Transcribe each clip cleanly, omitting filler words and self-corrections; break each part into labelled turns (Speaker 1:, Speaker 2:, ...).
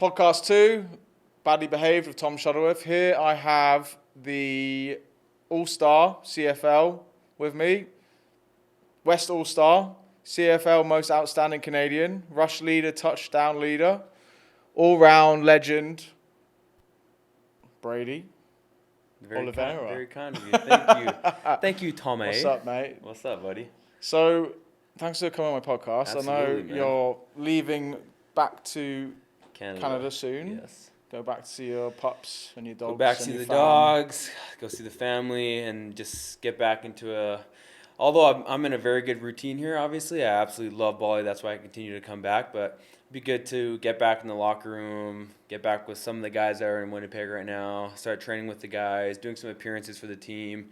Speaker 1: Podcast 2, Badly Behaved with Tom Shuttleworth. Here I have the All-Star CFL with me, West All-Star, CFL Most Outstanding Canadian, Rush Leader, Touchdown Leader, All-Round Legend, Brady. Oliveria.
Speaker 2: Very kind of you. Thank you. Thank you, Tom.
Speaker 1: What's up, mate?
Speaker 2: What's up, buddy?
Speaker 1: So, thanks for coming on my podcast.
Speaker 2: Absolutely,
Speaker 1: I know
Speaker 2: man.
Speaker 1: you're leaving back to Canada soon.
Speaker 2: Yes.
Speaker 1: Go back to see your pups and your dogs.
Speaker 2: Go back to
Speaker 1: and
Speaker 2: see
Speaker 1: your
Speaker 2: the
Speaker 1: fam.
Speaker 2: dogs, go see the family, and just get back into although I'm in a very good routine here, obviously. I absolutely love Bali. That's why I continue to come back. But it'd be good to get back in the locker room, get back with some of the guys that are in Winnipeg right now, start training with the guys, doing some appearances for the team.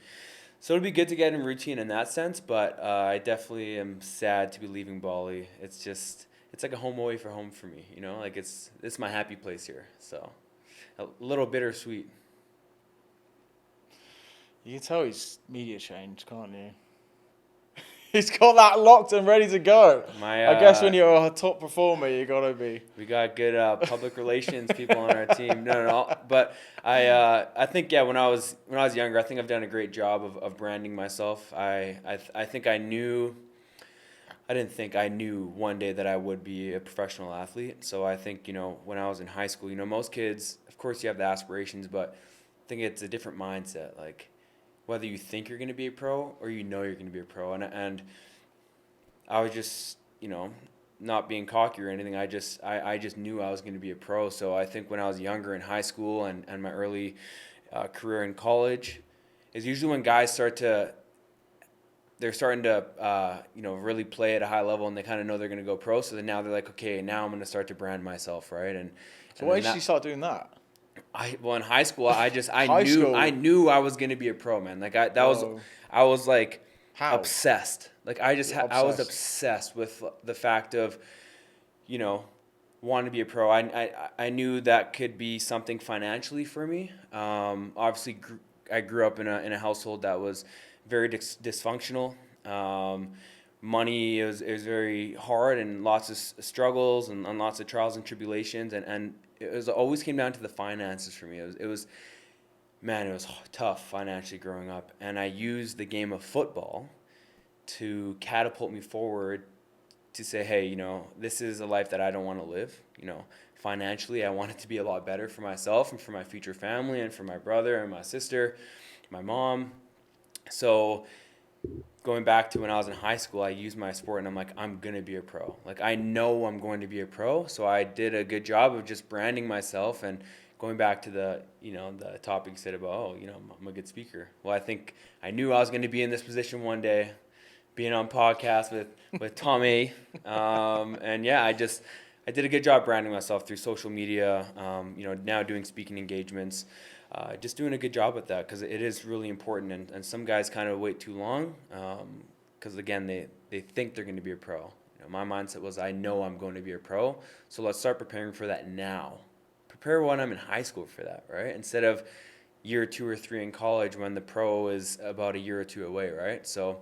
Speaker 2: So it'd be good to get in routine in that sense, but I definitely am sad to be leaving Bali. It's like a home away for home for me, you know? Like it's my happy place here. So a little bittersweet.
Speaker 1: You can tell he's media changed, can't you? He's got that locked and ready to go. I guess when you're a top performer, you gotta be.
Speaker 2: We got good public relations people on our team. No. But I think when I was younger, I think I've done a great job of branding myself. I think I knew. I didn't think I knew one day that I would be a professional athlete. So I think when I was in high school, most kids, of course, you have the aspirations, but I think it's a different mindset. Like, whether you think you're going to be a pro or you're going to be a pro. And I was just, not being cocky or anything. I just knew I was going to be a pro. So I think when I was younger in high school and my early career in college is usually when guys they're starting to, really play at a high level and they kind of know they're going to go pro. So then now they're like, okay, now I'm going to start to brand myself, right?
Speaker 1: So why did you start doing that?
Speaker 2: In high school, I knew I was gonna be a pro, man. Like I was like obsessed. Like I was obsessed with the fact of, wanting to be a pro. I knew that could be something financially for me. Obviously, I grew up in a household that was very dysfunctional. Money is very hard and lots of struggles and lots of trials and tribulations and it always came down to the finances for me. It was tough financially growing up, and I used the game of football to catapult me forward to say, hey, this is a life that I don't want to live. Financially, I want it to be a lot better for myself and for my future family and for my brother and my sister, my mom. So going back to when I was in high school, I used my sport and I'm like, I'm going to be a pro. Like, I know I'm going to be a pro. So I did a good job of just branding myself and going back to the topic you said about, I'm a good speaker. Well, I think I knew I was going to be in this position one day, being on podcast with Tommy. And yeah, I did a good job branding myself through social media, now doing speaking engagements. Just doing a good job with that because it is really important, and some guys kind of wait too long because again they think they're going to be a pro. My mindset was I know I'm going to be a pro, so let's start preparing for that now. Prepare when I'm in high school for that, right? Instead of year 2 or 3 in college when the pro is about a year or 2 away, right? So.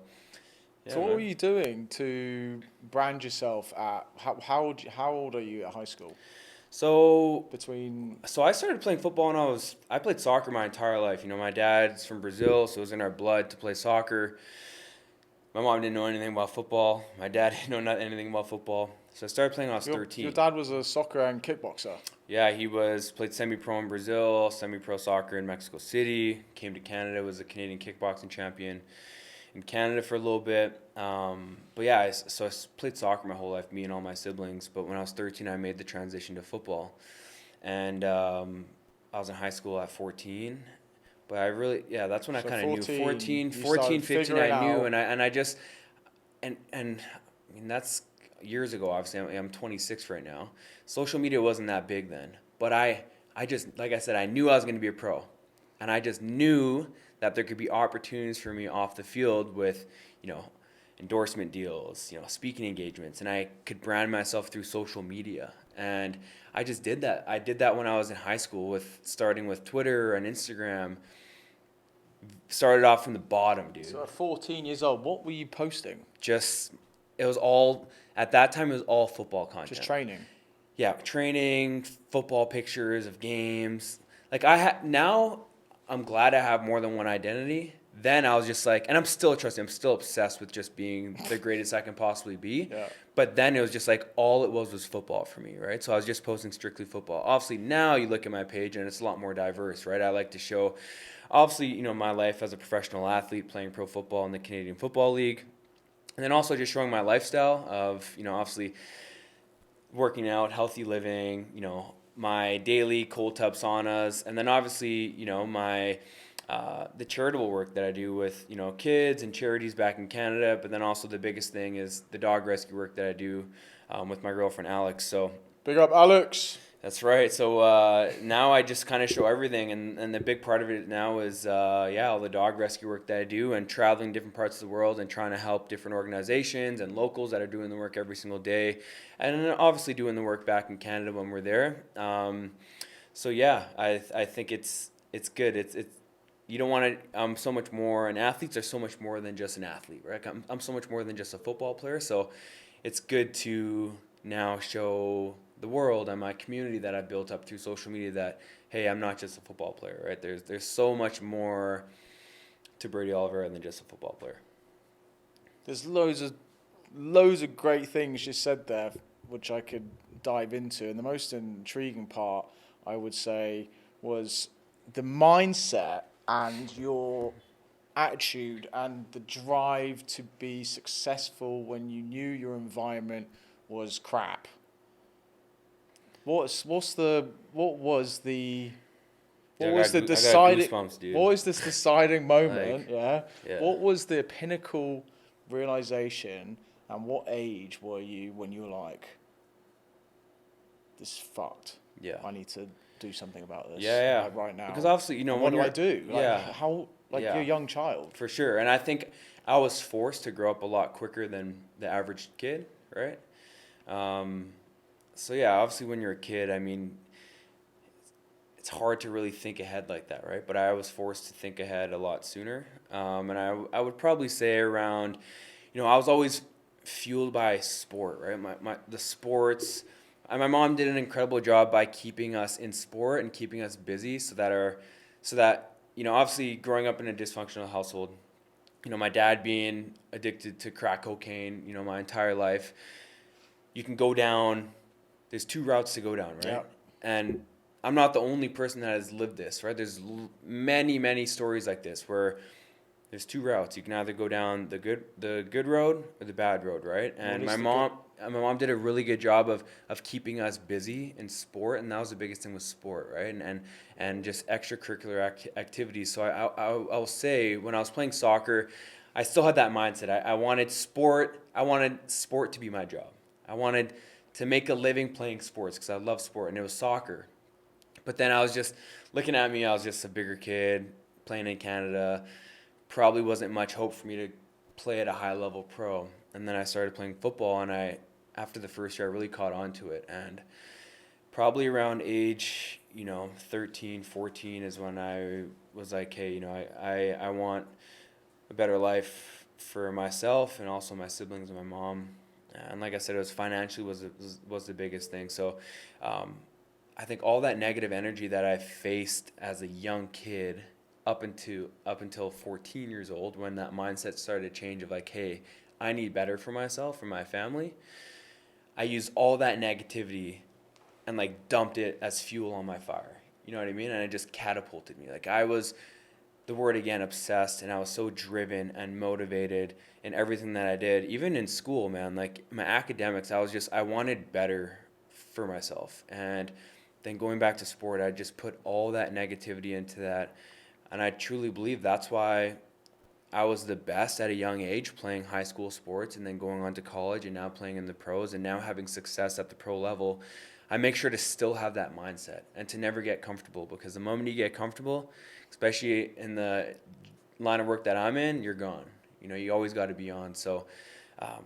Speaker 2: Yeah,
Speaker 1: so what were you doing to brand yourself at? How old are you at high school?
Speaker 2: So I started playing football when I played soccer my entire life. My dad's from Brazil, so it was in our blood to play soccer. My mom didn't know anything about football. My dad didn't know anything about football. So I started playing when I was 13.
Speaker 1: Your dad was a soccer and kickboxer?
Speaker 2: Yeah, he played semi-pro in Brazil, semi-pro soccer in Mexico City, came to Canada, was a Canadian kickboxing champion in Canada for a little bit. But yeah, so I played soccer my whole life, me and all my siblings. But when I was 13, I made the transition to football. And I was in high school at 14. But that's when I kind of knew. 14, 15, I knew. And I just, and I mean, that's years ago, obviously. I'm 26 right now. Social media wasn't that big then. But I just, like I said, I knew I was going to be a pro. And I just knew that there could be opportunities for me off the field with, endorsement deals, speaking engagements, and I could brand myself through social media. And I just did that. I did that when I was in high school starting with Twitter and Instagram. Started off from the bottom, dude.
Speaker 1: So at 14 years old, what were you posting?
Speaker 2: At that time, it was all football content.
Speaker 1: Just training?
Speaker 2: yeah, training, football pictures of games. Like now, I'm glad I have more than one identity. Then I was just like, and I'm still trusting. I'm still obsessed with just being the greatest I can possibly be.
Speaker 1: Yeah.
Speaker 2: But then it was just like all it was football for me, right? So I was just posting strictly football. Obviously, now you look at my page and it's a lot more diverse, right? I like to show, obviously, my life as a professional athlete playing pro football in the Canadian Football League, and then also just showing my lifestyle of, obviously working out, healthy living, my daily cold tub saunas, and then obviously, my the charitable work that I do with kids and charities back in Canada. But then also the biggest thing is the dog rescue work that I do with my girlfriend Alex. So
Speaker 1: Big up, Alex.
Speaker 2: that's right. So now I just kind of show everything, and the big part of it now is all the dog rescue work that I do, and traveling different parts of the world and trying to help different organizations and locals that are doing the work every single day, and then obviously doing the work back in Canada when we're there. So yeah, I think it's good. It's you don't want to. I'm so much more, and athletes are so much more than just an athlete, right? I'm so much more than just a football player. So it's good to now show the world and my community that I built up through social media that, hey, I'm not just a football player, right? There's so much more to Brady Oliveria than just a football player.
Speaker 1: There's loads of great things you said there, which I could dive into. And the most intriguing part, I would say, was the mindset and your attitude and the drive to be successful when you knew your environment was crap. What was the deciding
Speaker 2: goosebumps, dude.
Speaker 1: what was this deciding moment?
Speaker 2: Yeah.
Speaker 1: What was the pinnacle realization, and what age were you when you were like, this is fucked?
Speaker 2: Yeah.
Speaker 1: I need to do something about this.
Speaker 2: Yeah.
Speaker 1: Like right now.
Speaker 2: Because obviously,
Speaker 1: and what do I do? Like,
Speaker 2: Yeah.
Speaker 1: How? Like
Speaker 2: Yeah.
Speaker 1: you're a young child.
Speaker 2: For sure. And I think I was forced to grow up a lot quicker than the average kid, right? So yeah, obviously when you're a kid, I mean, it's hard to really think ahead like that, right? But I was forced to think ahead a lot sooner. And I would probably say around, I was always fueled by sport, right? The sports. My mom did an incredible job by keeping us in sport and keeping us busy, so that obviously growing up in a dysfunctional household, my dad being addicted to crack cocaine, my entire life, you can go down. There's two routes to go down, right?
Speaker 1: Yeah.
Speaker 2: And I'm not the only person that has lived this, right? There's many stories like this where there's two routes. You can either go down the good road or the bad road, right? And my mom did a really good job of keeping us busy in sport, and that was the biggest thing with sport, right? And just extracurricular activities. So I'll say when I was playing soccer, I still had that mindset. I wanted sport. I wanted sport to be my job. I wanted to make a living playing sports because I love sport, and it was soccer. But then I was just looking at me. I was just a bigger kid playing in Canada. Probably wasn't much hope for me to play at a high level pro. And then I started playing football, and after the first year I really caught on to it. And probably around age 13, 14 is when I was like, hey, I want a better life for myself and also my siblings and my mom. And like I said, it was financially was the biggest thing. So I think all that negative energy that I faced as a young kid up until 14 years old, when that mindset started to change of like, hey, I need better for myself, for my family, I used all that negativity and like dumped it as fuel on my fire. You know what I mean? And it just catapulted me. Like I was, the word again, obsessed, and I was so driven and motivated in everything that I did. Even in school, man, like my academics, I wanted better for myself. And then going back to sport, I just put all that negativity into that. And I truly believe that's why I was the best at a young age playing high school sports, and then going on to college and now playing in the pros and now having success at the pro level. I make sure to still have that mindset and to never get comfortable, because the moment you get comfortable, especially in the line of work that I'm in, you're gone. You always got to be on. So, I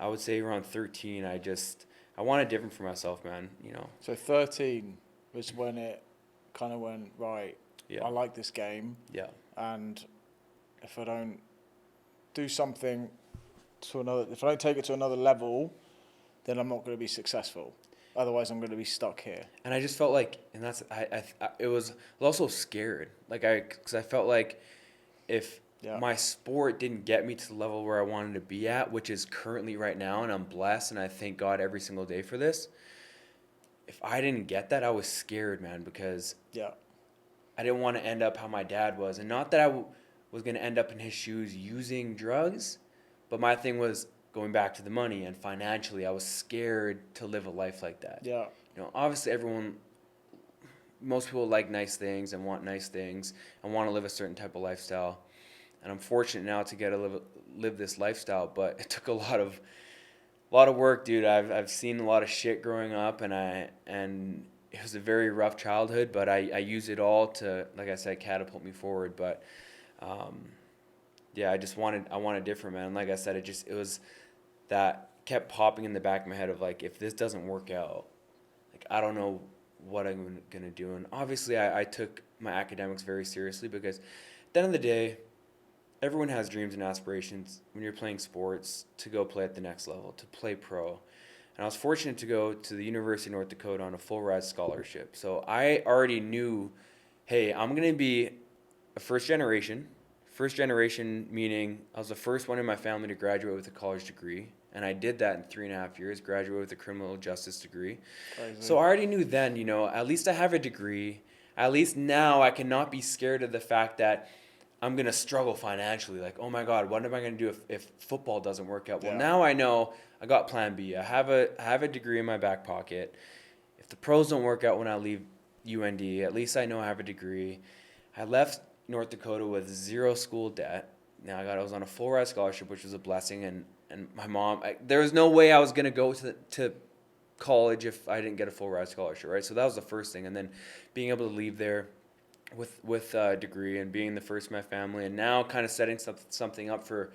Speaker 2: would say around 13, I wanted different for myself, man.
Speaker 1: So 13 was when it kind of went, right,
Speaker 2: Yeah.
Speaker 1: I like this game.
Speaker 2: Yeah.
Speaker 1: And if I don't do something if I don't take it to another level, then I'm not going to be successful. Otherwise, I'm going to be stuck here.
Speaker 2: And I just felt like, and that's it was also scared, like because I felt like if
Speaker 1: Yeah.
Speaker 2: my sport didn't get me to the level where I wanted to be at, which is currently right now, and I'm blessed, and I thank God every single day for this. If I didn't get that, I was scared, man, because
Speaker 1: Yeah.
Speaker 2: I didn't want to end up how my dad was, and not that was going to end up in his shoes using drugs, but my thing was going back to the money, and financially, I was scared to live a life like that.
Speaker 1: Yeah.
Speaker 2: Obviously, most people like nice things and want nice things and want to live a certain type of lifestyle, and I'm fortunate now to get to live this lifestyle, but it took a lot of work, dude. I've seen a lot of shit growing up, and it was a very rough childhood, but I use it all to, like I said, catapult me forward. But yeah, I wanted different, man. Like I said, it was that kept popping in the back of my head of like, if this doesn't work out, like I don't know what I'm gonna do. And obviously, I took my academics very seriously, because at the end of the day, everyone has dreams and aspirations when you're playing sports to go play at the next level, to play pro. And I was fortunate to go to the University of North Dakota on a full ride scholarship. So I already knew, hey, I'm going to be a first generation. First generation meaning I was the first one in my family to graduate with a college degree. And I did that in 3.5 years, graduated with a criminal justice degree.
Speaker 1: Crazy.
Speaker 2: So I already knew then, at least I have a degree. At least now I cannot be scared of the fact that I'm going to struggle financially. Like, oh my God, what am I going to do if football doesn't work out? Well, now I know I got plan B. I have a degree in my back pocket. If the pros don't work out when I leave UND, at least I know I have a degree. I left North Dakota with zero school debt. Now I was on a full ride scholarship, which was a blessing. And my mom, there was no way I was going to go to college if I didn't get a full ride scholarship, right? So that was the first thing. And then being able to leave there with a degree and being the first in my family, and now kind of setting something up for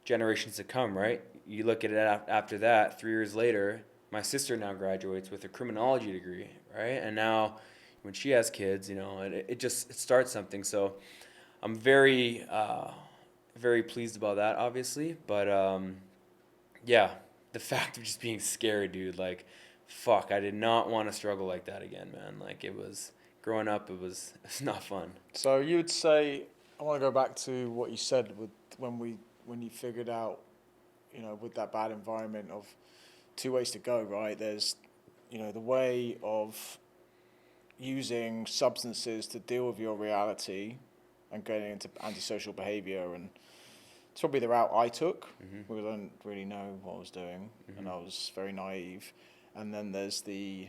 Speaker 2: generations to come, right? You look at it after that, 3 years later, my sister now graduates with a criminology degree, right? And now when she has kids, it starts something. So I'm very, very pleased about that, obviously. But yeah, the fact of just being scared, dude, like, fuck, I did not want to struggle like that again, man. Like, growing up, it's not fun.
Speaker 1: So you would say, I want to go back to what you said when you figured out, with that bad environment of two ways to go, right? There's, the way of using substances to deal with your reality and getting into antisocial behavior, and it's probably the route I took, because I didn't really know what I was doing, and I was very naive. And then there's the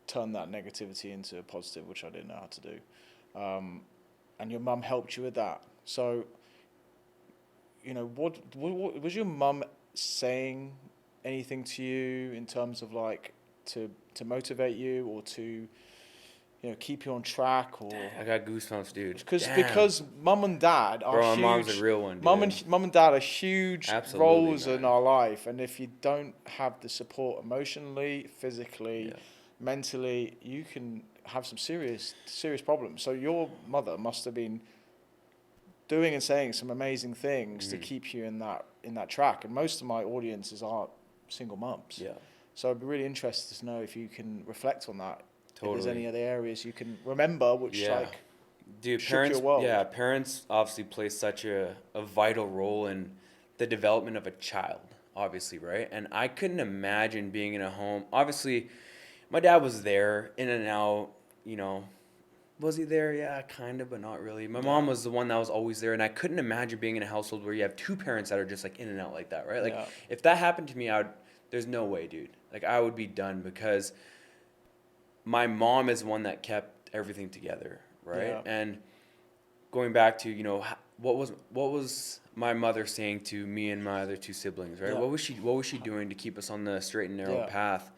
Speaker 1: turn that negativity into a positive, which I didn't know how to do. And your mum helped you with that. So, what was your mum saying anything to you in terms of like to motivate you or to keep you on track? Or
Speaker 2: I got goosebumps, dude.
Speaker 1: Because mum and dad are
Speaker 2: Bro,
Speaker 1: huge.
Speaker 2: my mom's a real one, dude.
Speaker 1: Mum and dad are huge
Speaker 2: Absolutely,
Speaker 1: roles
Speaker 2: man.
Speaker 1: in our life, and if you don't have the support emotionally, physically, mentally, you can have some serious problems. So your mother must have been doing and saying some amazing things to keep you in that track. And most of my audiences are single mums.
Speaker 2: Yeah.
Speaker 1: So I'd be really interested to know if you can reflect on that.
Speaker 2: Totally.
Speaker 1: If there's any other areas you can remember which
Speaker 2: Dude,
Speaker 1: shook your world.
Speaker 2: Yeah, parents obviously play such a vital role in the development of a child, obviously, right? And I couldn't imagine being in a home. Obviously, my dad was there, in and out, Was he there? Yeah, kind of, but not really. My mom was the one that was always there, and I couldn't imagine being in a household where you have two parents that are just like in and out like that, right? Like, if that happened to me, there's no way, dude. Like, I would be done, because my mom is one that kept everything together, right?
Speaker 1: Yeah.
Speaker 2: And going back to, what was my mother saying to me and my other two siblings, right?
Speaker 1: Yeah.
Speaker 2: What was she doing to keep us on the straight and narrow path?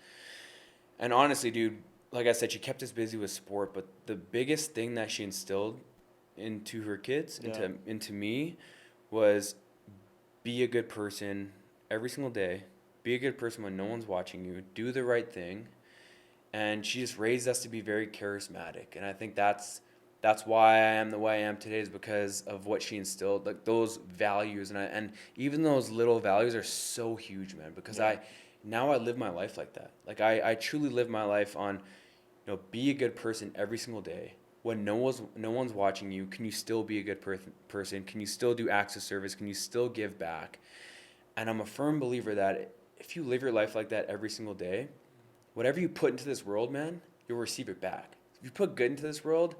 Speaker 2: And honestly, dude, like I said, she kept us busy with sport, but the biggest thing that she instilled into her kids, into me, was be a good person every single day. Be a good person when no one's watching you. Do the right thing. And she just raised us to be very charismatic. And I think that's why I am the way I am today, is because of what she instilled, like those values. And even those little values are so huge, man, because now I live my life like that. Like I truly live my life on, be a good person every single day. When no one's watching you, can you still be a good person? Can you still do acts of service? Can you still give back? And I'm a firm believer that if you live your life like that every single day, whatever you put into this world, man, you'll receive it back. If you put good into this world,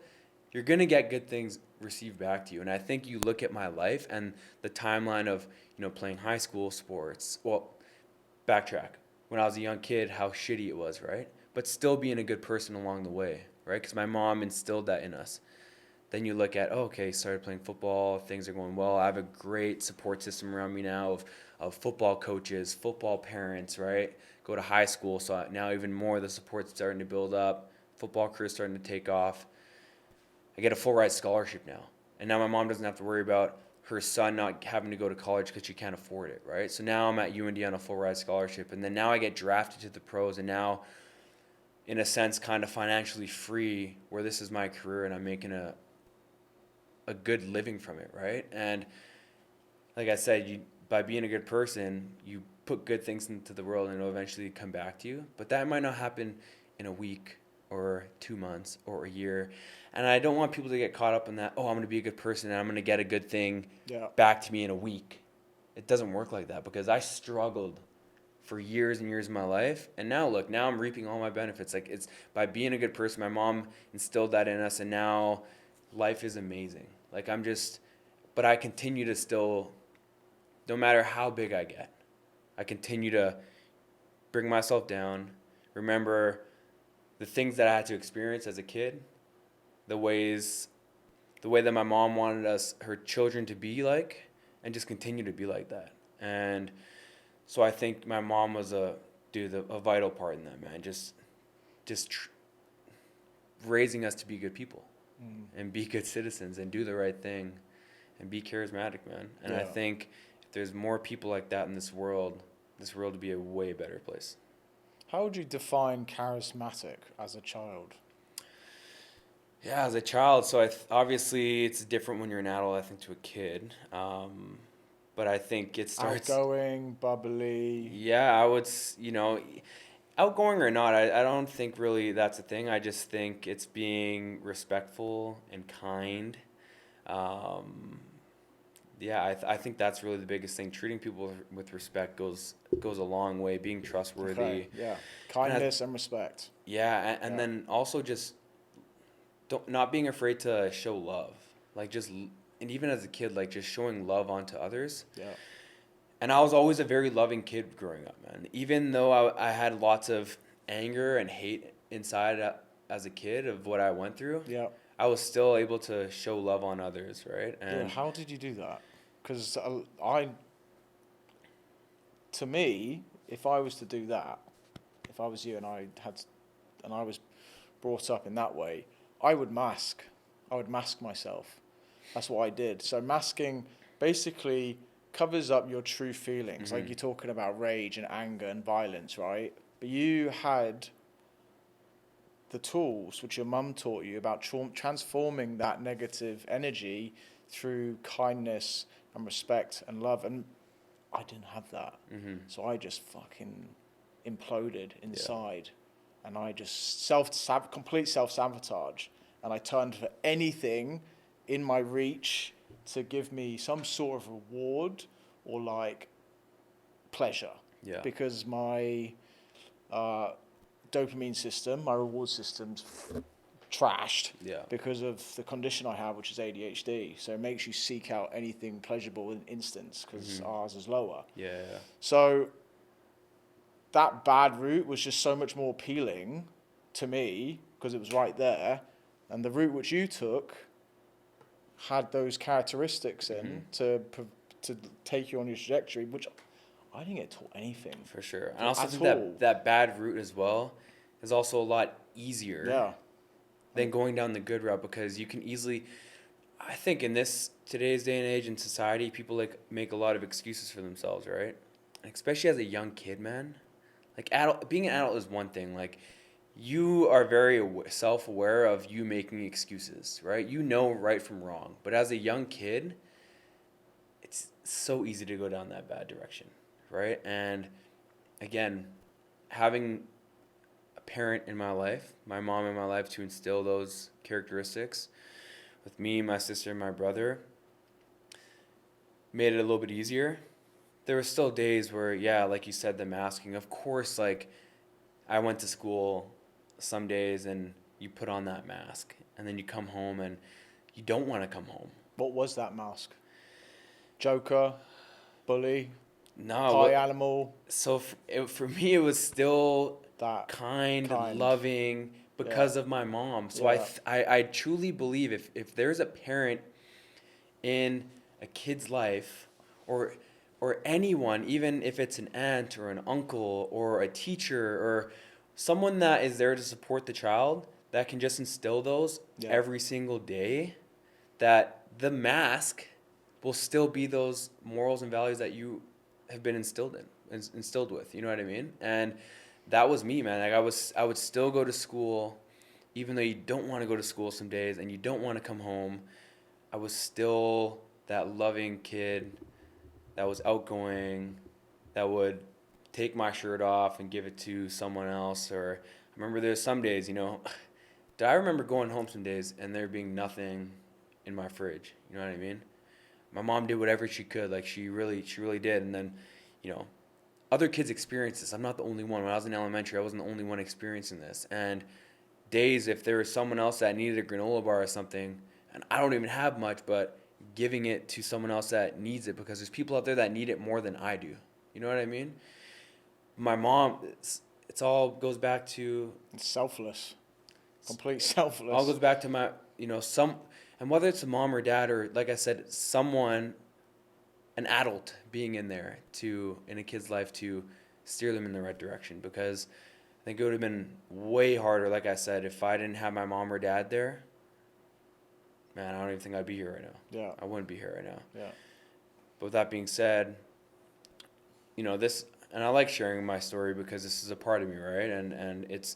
Speaker 2: you're going to get good things received back to you. And I think you look at my life and the timeline of, playing high school sports. Well, backtrack. When I was a young kid, how shitty it was, right? But still being a good person along the way, right? Because my mom instilled that in us. Then you look at, okay, started playing football, things are going well. I have a great support system around me now of football coaches, football parents, right? Go to high school, so now even more the support's starting to build up. Football career starting to take off. I get a full ride scholarship now. And now my mom doesn't have to worry about her son not having to go to college because she can't afford it, right? So now I'm at UND on a full ride scholarship. And then now I get drafted to the pros, and now, in a sense, kind of financially free, where this is my career and I'm making a good living from it, right? And like I said, by being a good person, you put good things into the world and it'll eventually come back to you. But that might not happen in a week or 2 months or a year. And I don't want people to get caught up in that, I'm going to be a good person and I'm going to get a good thing back to me in a week. It doesn't work like that, because I struggled for years and years of my life. And now look, now I'm reaping all my benefits. Like, it's by being a good person. My mom instilled that in us, and now life is amazing. Like, but I continue to still, no matter how big I get, I continue to bring myself down, remember the things that I had to experience as a kid, the way that my mom wanted her children to be like, and just continue to be like that. And so I think my mom was a vital part in that, man. Just raising us to be good people and be good citizens and do the right thing and be charismatic, man. And I think if there's more people like that in this world would be a way better place.
Speaker 1: How would you define charismatic as a child?
Speaker 2: Yeah, as a child, so obviously it's different when you're an adult, I think, to a kid. But I think it starts...
Speaker 1: Outgoing, bubbly.
Speaker 2: Yeah, I would, outgoing or not, I don't think really that's a thing. I just think it's being respectful and kind. I think that's really the biggest thing. Treating people with respect goes a long way. Being trustworthy.
Speaker 1: Okay, yeah. Kindness and respect.
Speaker 2: Yeah, and then also just not being afraid to show love. Like, and even as a kid, like, just showing love onto others.
Speaker 1: Yeah.
Speaker 2: And I was always a very loving kid growing up, man. Even though I had lots of anger and hate inside as a kid of what I went through, I was still able to show love on others, right? And
Speaker 1: how did you do that? Because to me, if I was to do that, if I was you and I was brought up in that way, I would mask myself. That's what I did. So masking basically covers up your true feelings.
Speaker 2: Mm-hmm.
Speaker 1: Like, you're talking about rage and anger and violence, right? But you had the tools which your mum taught you about transforming that negative energy through kindness and respect and love. And I didn't have that.
Speaker 2: Mm-hmm.
Speaker 1: So I just fucking imploded inside. And I just complete self-sabotage. And I turned for anything in my reach to give me some sort of reward or, like, pleasure.
Speaker 2: Yeah.
Speaker 1: Because my dopamine system, my reward system's trashed because of the condition I have, which is ADHD. So it makes you seek out anything pleasurable in instance, because ours is lower.
Speaker 2: Yeah.
Speaker 1: So that bad route was just so much more appealing to me because it was right there. And the route which you took had those characteristics in to take you on your trajectory, which I didn't get taught anything.
Speaker 2: For sure. And I also think that bad route as well is also a lot easier than going down the good route, because you can easily... I think in today's day and age in society, people make a lot of excuses for themselves, right? And especially as a young kid, man. Like, being an adult is one thing. Like, you are very self-aware of you making excuses, right? You know right from wrong. But as a young kid, it's so easy to go down that bad direction, right? And again, having a parent in my life, my mom in my life, to instill those characteristics with me, my sister, and my brother made it a little bit easier. There were still days where, yeah, like you said, the masking. Of course, like I went to school some days and you put on that mask and then you come home and you don't want to come home.
Speaker 1: What was that mask? Joker, bully,
Speaker 2: No,
Speaker 1: party animal.
Speaker 2: so for me, it was still
Speaker 1: That
Speaker 2: kind,
Speaker 1: kind.
Speaker 2: loving because
Speaker 1: Yeah.
Speaker 2: of my mom. So
Speaker 1: Yeah.
Speaker 2: I truly believe if there's a parent in a kid's life, or anyone, even if it's an aunt or an uncle or a teacher or someone that is there to support the child, that can just instill those
Speaker 1: Yeah.
Speaker 2: every single day, that the mask will still be those morals and values that you have been instilled with. You know what I mean? And that was me, man. Like I would still go to school, even though you don't want to go to school some days and you don't want to come home. I was still that loving kid that was outgoing, that would take my shirt off and give it to someone else. Or I remember there's some days, I remember going home some days and there being nothing in my fridge. You know what I mean? My mom did whatever she could, like she really did. And then, other kids experience this. I'm not the only one. When I was in elementary, I wasn't the only one experiencing this. And days, if there was someone else that needed a granola bar or something, and I don't even have much, but giving it to someone else that needs it, because there's people out there that need it more than I do. You know what I mean? My mom, it's all goes back to
Speaker 1: It's selfless. Complete selfless.
Speaker 2: all goes back to my, and whether it's a mom or dad or, like I said, someone, an adult being in there in a kid's life to steer them in the right direction. Because I think it would have been way harder, like I said, if I didn't have my mom or dad there. Man, I don't even think I'd be here right now.
Speaker 1: Yeah.
Speaker 2: I wouldn't be here right now.
Speaker 1: Yeah.
Speaker 2: But with that being said, this, and I like sharing my story because this is a part of me, right? And it's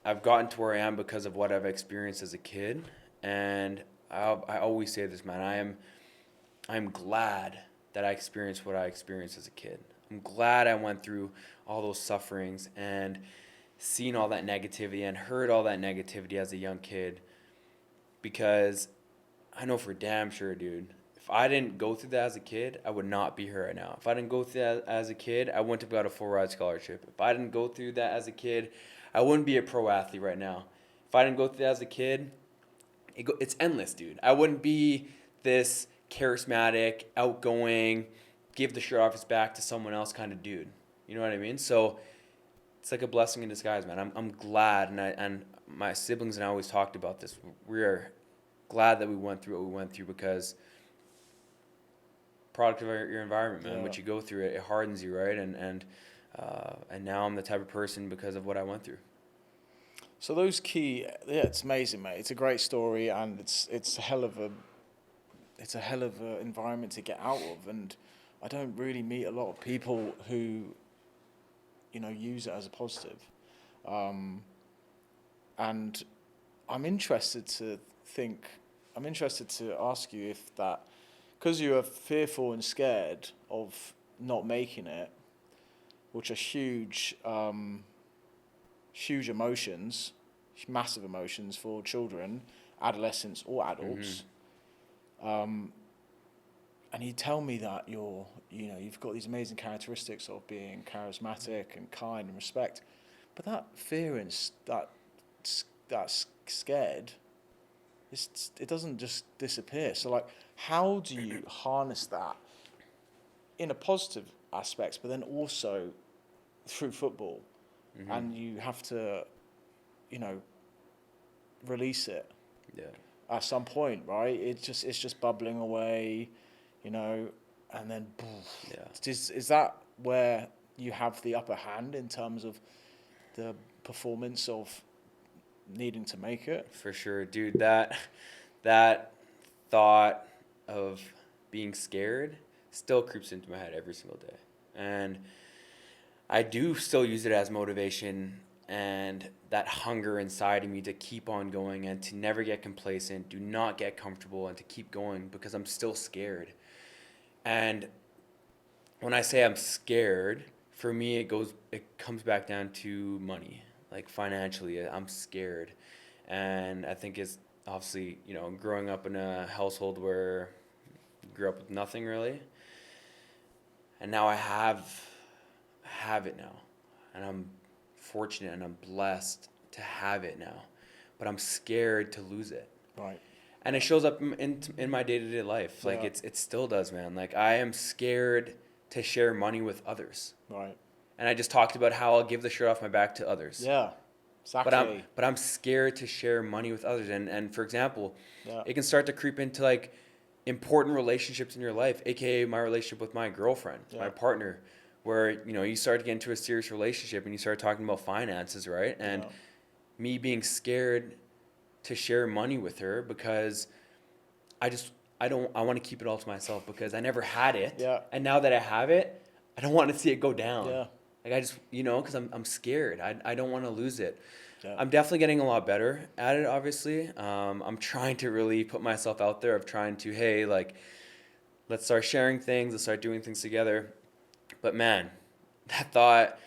Speaker 2: I've gotten to where I am because of what I've experienced as a kid. And I always say this, man, I'm glad that I experienced what I experienced as a kid. I'm glad I went through all those sufferings and seen all that negativity and heard all that negativity as a young kid. Because I know for damn sure, dude, if I didn't go through that as a kid, I would not be here right now. If I didn't go through that as a kid, I wouldn't have got a full ride scholarship. If I didn't go through that as a kid, I wouldn't be a pro athlete right now. If I didn't go through that as a kid, it's endless, dude. I wouldn't be this charismatic, outgoing, give the shirt off his back to someone else kind of dude. You know what I mean? So it's like a blessing in disguise, man. I'm glad, and my siblings and I always talked about this. We're glad that we went through what we went through, because product of your environment, man.
Speaker 1: Yeah.
Speaker 2: What you go through, it hardens you, right? And now I'm the type of person because of what I went through.
Speaker 1: So those it's amazing, mate. It's a great story, and it's a hell of a environment to get out of. And I don't really meet a lot of people who, use it as a positive. And I'm interested to ask you if that, because you are fearful and scared of not making it, which are huge emotions, massive emotions for children, adolescents or adults. Mm-hmm. And you tell me that you've got these amazing characteristics of being charismatic and kind and respect, but that fear and that's scared, it doesn't just disappear. So, like, how do you harness that in a positive aspects, but then also through football? Mm-hmm. And you have to, release it. Yeah. At some point, right? It's just bubbling away, and then, yeah. Is that where you have the upper hand in terms of the performance of needing to make it?
Speaker 2: For sure, dude. That thought of being scared still creeps into my head every single day, and I do still use it as motivation and that hunger inside of me to keep on going and to never get complacent, do not get comfortable, and to keep going because I'm still scared. And when I say I'm scared, for me, it comes back down to money. Like financially, I'm scared. And I think it's obviously, growing up in a household where I grew up with nothing really. And now I have it now. And I'm fortunate and I'm blessed to have it now. But I'm scared to lose it.
Speaker 1: Right.
Speaker 2: And it shows up in my day-to-day life. Like
Speaker 1: Yeah.
Speaker 2: it still does, man. Like I am scared to share money with others.
Speaker 1: Right.
Speaker 2: And I just talked about how I'll give the shirt off my back to others.
Speaker 1: Yeah. Exactly.
Speaker 2: But I'm scared to share money with others. And for example,
Speaker 1: Yeah.
Speaker 2: it can start to creep into like important relationships in your life, aka my relationship with my girlfriend, my partner, where you start to get into a serious relationship and you start talking about finances, right? And me being scared to share money with her because I want to keep it all to myself because I never had it.
Speaker 1: Yeah.
Speaker 2: And now that I have it, I don't want to see it go down.
Speaker 1: Yeah.
Speaker 2: Like I just, because I'm scared. I don't want to lose it.
Speaker 1: Yeah.
Speaker 2: I'm definitely getting a lot better at it, obviously. I'm trying to really put myself out there of trying to, hey, like, let's start sharing things, let's start doing things together. But man, that thought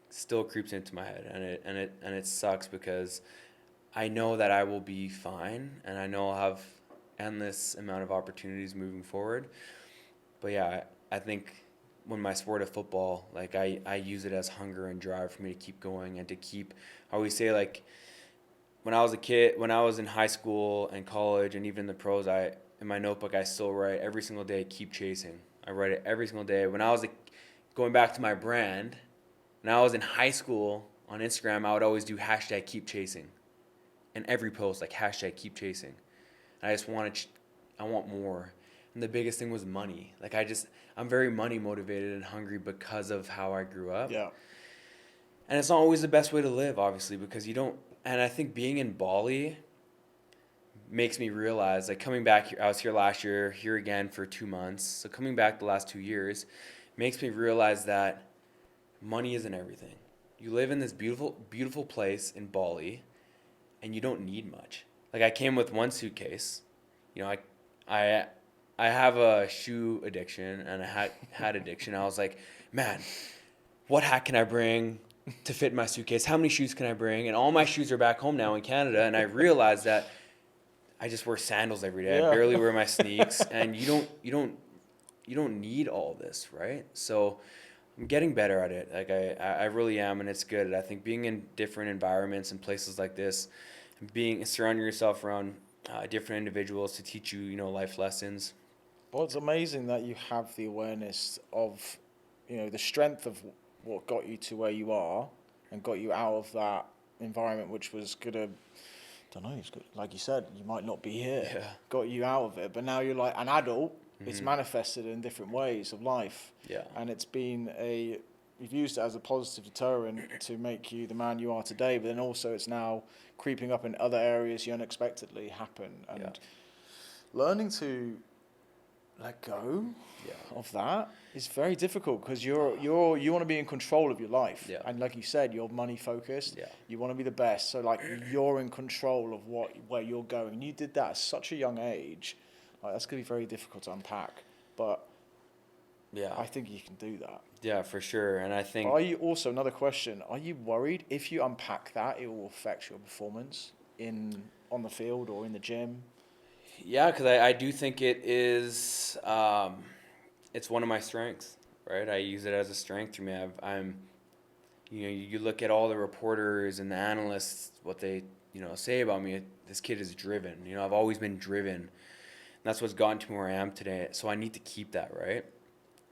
Speaker 2: still creeps into my head and it sucks because I know that I will be fine and I know I'll have endless amount of opportunities moving forward. But yeah, I think when my sport of football, like I use it as hunger and drive for me to keep going and to keep, I always say like when I was a kid, when I was in high school and college and even in the pros, in my notebook, I still write every single day, keep chasing. I write it every single day. When I was going back to my brand, when I was in high school on Instagram, I would always do hashtag keep chasing. And every post, like hashtag keep chasing. And I just I want more. And the biggest thing was money. Like I'm very money motivated and hungry because of how I grew up.
Speaker 1: Yeah.
Speaker 2: And it's not always the best way to live, obviously, because you don't, and I think being in Bali makes me realize, like coming back here, I was here last year, here again for 2 months. So coming back the last 2 years makes me realize that money isn't everything. You live in this beautiful, beautiful place in Bali and you don't need much. Like I came with one suitcase. I have a shoe addiction and a hat addiction. I was like, man, what hat can I bring to fit my suitcase? How many shoes can I bring? And all my shoes are back home now in Canada. And I realized that I just wear sandals every day.
Speaker 1: Yeah.
Speaker 2: I barely wear my sneaks. And you don't need all this, right? So I'm getting better at it. Like I really am, and it's good. I think being in different environments and places like this, surrounding yourself around different individuals to teach you, life lessons.
Speaker 1: Well, it's amazing that you have the awareness of, the strength of what got you to where you are and got you out of that environment, which was gonna, don't know, like you said, you might not be here.
Speaker 2: Yeah.
Speaker 1: Got you out of it, but now you're like an adult.
Speaker 2: Mm-hmm.
Speaker 1: It's manifested in different ways of life.
Speaker 2: Yeah.
Speaker 1: And it's been you've used it as a positive deterrent to make you the man you are today, but then also it's now creeping up in other areas you unexpectedly happen. And learning to let go of that is very difficult because you want to be in control of your life.
Speaker 2: Yeah.
Speaker 1: And like you said, you're money focused.
Speaker 2: Yeah.
Speaker 1: You want to be the best. So like you're in control of where you're going. And you did that at such a young age. Like that's going to be very difficult to unpack. But I think you can do that.
Speaker 2: Yeah, for sure. And I think...
Speaker 1: Are you also, another question, are you worried if you unpack that, it will affect your performance on the field or in the gym?
Speaker 2: Yeah, because I do think it is, it's one of my strengths, right? I use it as a strength for me. You look at all the reporters and the analysts, what they, say about me, this kid is driven. I've always been driven. And that's what's gotten to me where I am today. So I need to keep that, right?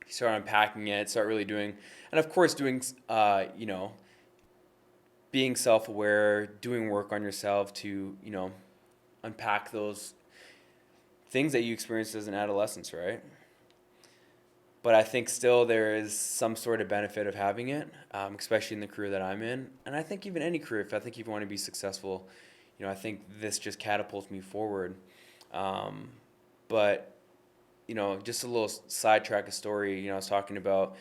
Speaker 2: You start unpacking it, start really doing, and of course doing, being self-aware, doing work on yourself to, unpack those things that you experienced as an adolescence, right? But I think still there is some sort of benefit of having it, especially in the career that I'm in. And I think even any career, if you want to be successful, I think this just catapults me forward. But, just a little sidetrack, a story, I was talking about,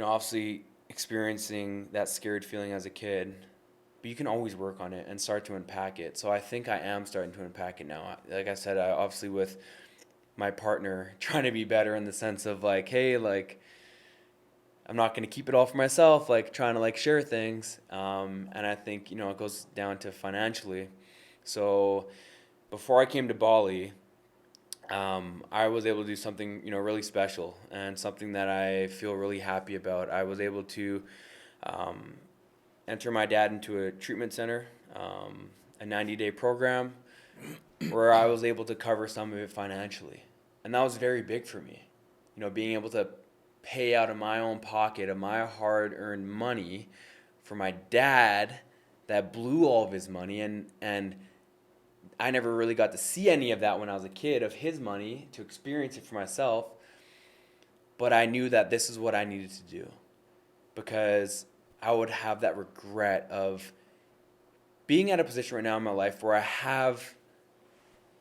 Speaker 2: obviously experiencing that scared feeling as a kid, but you can always work on it and start to unpack it. So I think I am starting to unpack it now. Like I said, obviously with my partner, trying to be better in the sense of like, hey, like, I'm not going to keep it all for myself, like trying to like share things. And I think, it goes down to financially. So before I came to Bali, I was able to do something, really special and something that I feel really happy about. I was able to um, enter my dad into a treatment center, a 90-day program where I was able to cover some of it financially. And that was very big for me. Being able to pay out of my own pocket, of my hard earned money for my dad that blew all of his money. And I never really got to see any of that when I was a kid, of his money, to experience it for myself. But I knew that this is what I needed to do, because I would have that regret of being at a position right now in my life where I have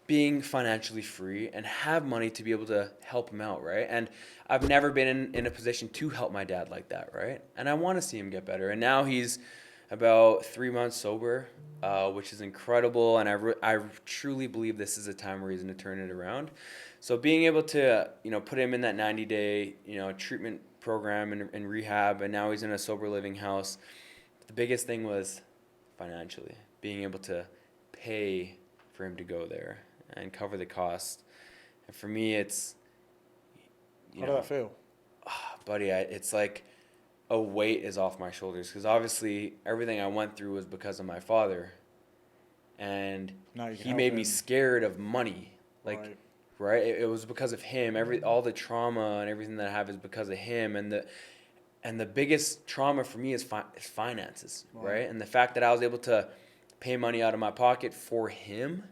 Speaker 2: being financially free and have money to be able to help him out, right? And I've never been in a position to help my dad like that, right? And I want to see him get better. And now he's about 3 months sober, which is incredible. And I truly believe this is a time where he's going to turn it around. So being able to, put him in that 90-day, treatment program and rehab, and now he's in a sober living house. The biggest thing was financially, being able to pay for him to go there and cover the cost. And for me, it's,
Speaker 1: How did that feel?
Speaker 2: buddy, it's like a weight is off my shoulders, because obviously everything I went through was because of my father, and he made me scared of money. Like, right? It was because of him. All the trauma and everything that I have is because of him, and the biggest trauma for me is finances, right? And the fact that I was able to pay money out of my pocket for him,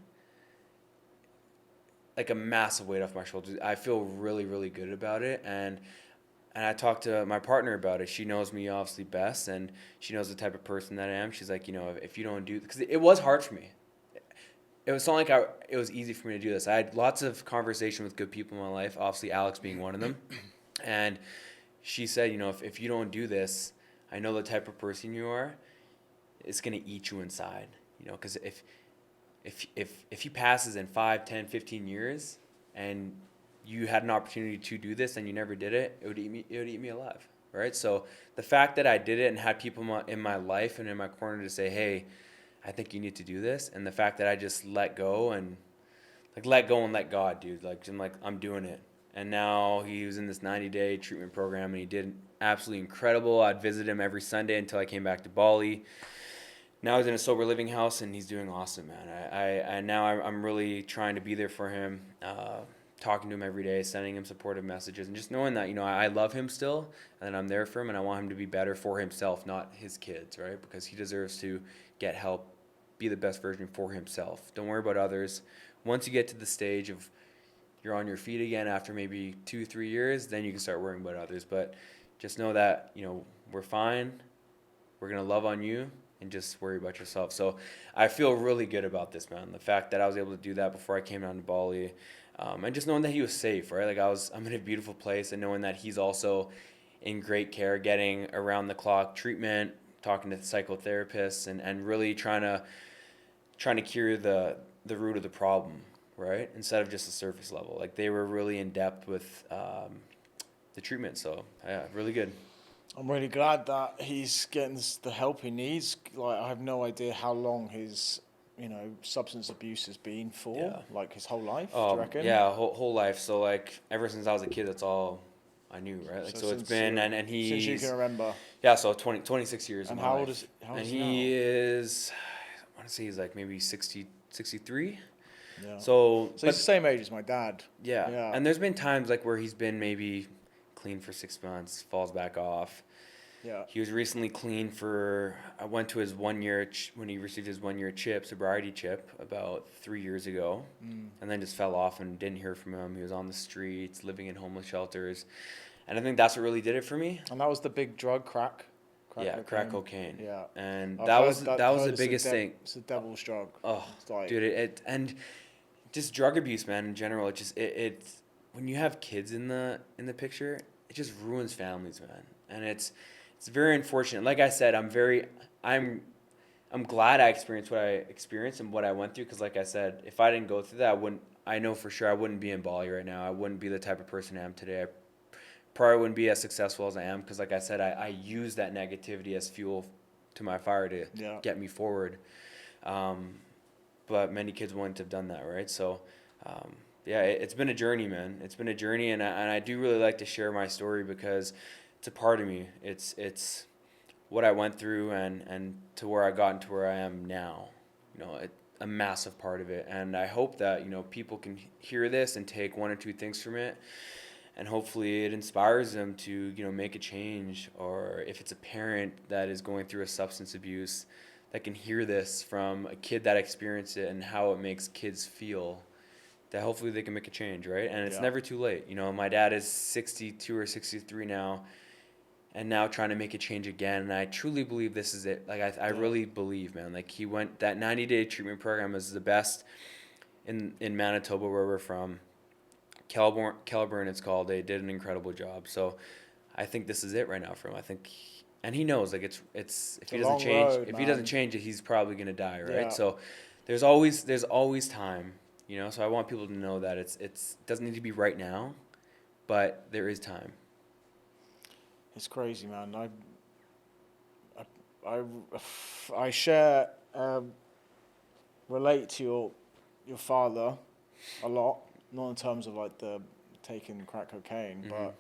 Speaker 2: like a massive weight off my shoulders. I feel really, really good about it. And I talked to my partner about it. She knows me obviously best, and she knows the type of person that I am. She's like, if you don't do, because it was hard for me. It was not like it was easy for me to do this. I had lots of conversation with good people in my life, obviously Alex being one of them. And she said, if you don't do this, I know the type of person you are, it's going to eat you inside. Because if he passes in 5, 10, 15 years and you had an opportunity to do this and you never did it, it would eat me alive, right? So the fact that I did it and had people in my life and in my corner to say, hey, I think you need to do this, and the fact that I just let go and let God, dude. I'm doing it. And now he was in this 90-day treatment program, and he did absolutely incredible. I'd visit him every Sunday until I came back to Bali. Now he's in a sober living house, and he's doing awesome, man. I'm really trying to be there for him, talking to him every day, sending him supportive messages, and just knowing that, I love him still, and I'm there for him, and I want him to be better for himself, not his kids, right? Because he deserves to get help, be the best version for himself. Don't worry about others. Once you get to the stage of you're on your feet again after maybe 2-3 years, then you can start worrying about others. But just know that, we're fine. We're going to love on you, and just worry about yourself. So I feel really good about this, man. The fact that I was able to do that before I came down to Bali, and just knowing that he was safe, right? I'm in a beautiful place, and knowing that he's also in great care, getting around the clock treatment, talking to psychotherapists, and really trying to cure the root of the problem, right? Instead of just the surface level. Like, they were really in depth with the treatment. So yeah, really good.
Speaker 1: I'm really glad that he's getting the help he needs. I have no idea how long his, substance abuse has been for.
Speaker 2: Yeah.
Speaker 1: Like his whole life, do you reckon?
Speaker 2: Yeah, whole life. So ever since I was a kid, that's all I knew, right? So it's been, and he's...
Speaker 1: Since you can remember.
Speaker 2: Yeah, so 26 years.
Speaker 1: And how old is
Speaker 2: he is, I want to say he's maybe 60, 63.
Speaker 1: Yeah.
Speaker 2: So
Speaker 1: he's the same age as my dad.
Speaker 2: Yeah. And there's been times where he's been maybe clean for 6 months, falls back off.
Speaker 1: Yeah.
Speaker 2: He was recently clean I went to his 1 year, when he received his 1 year sobriety chip about 3 years ago, and then just fell off and didn't hear from him. He was on the streets, living in homeless shelters. And I think that's what really did it for me.
Speaker 1: And that was the big drug, crack
Speaker 2: crack cocaine.
Speaker 1: Yeah.
Speaker 2: And that was the biggest thing.
Speaker 1: It's a devil's drug.
Speaker 2: Oh, dude, it and just drug abuse, man, in general. It when you have kids in the picture, it just ruins families, man. And it's very unfortunate. Like I said, I'm glad I experienced what I experienced and what I went through, because like I said, if I didn't go through that, I know for sure I wouldn't be in Bali right now. I wouldn't be the type of person I am today. I probably wouldn't be as successful as I am because, like I said, I use that negativity as fuel to my fire to get me forward. But many kids wouldn't have done that, right? So, it's been a journey, man. It's been a journey, and I do really like to share my story because it's a part of me. It's what I went through and to where I got and to where I am now. A massive part of it. And I hope that, people can hear this and take one or two things from it. And hopefully it inspires them to, make a change. Or if it's a parent that is going through a substance abuse that can hear this from a kid that experienced it and how it makes kids feel, that hopefully they can make a change, right? And it's never too late. My dad is 62 or 63 now, and now trying to make a change again. And I truly believe this is it. Like, I really believe, man. Like, he went, that 90-day treatment program is the best in Manitoba, where we're from. Kelburn, it's called. They did an incredible job. So I think this is it right now for him. I think, and he knows, like, it's if he doesn't change,
Speaker 1: road,
Speaker 2: if
Speaker 1: man.
Speaker 2: he doesn't change it, he's probably going to die, right?
Speaker 1: Yeah.
Speaker 2: So there's always time, So I want people to know that it doesn't need to be right now, but there is time.
Speaker 1: It's crazy, man. I share, relate to your father a lot, not in terms of like the taking crack cocaine, but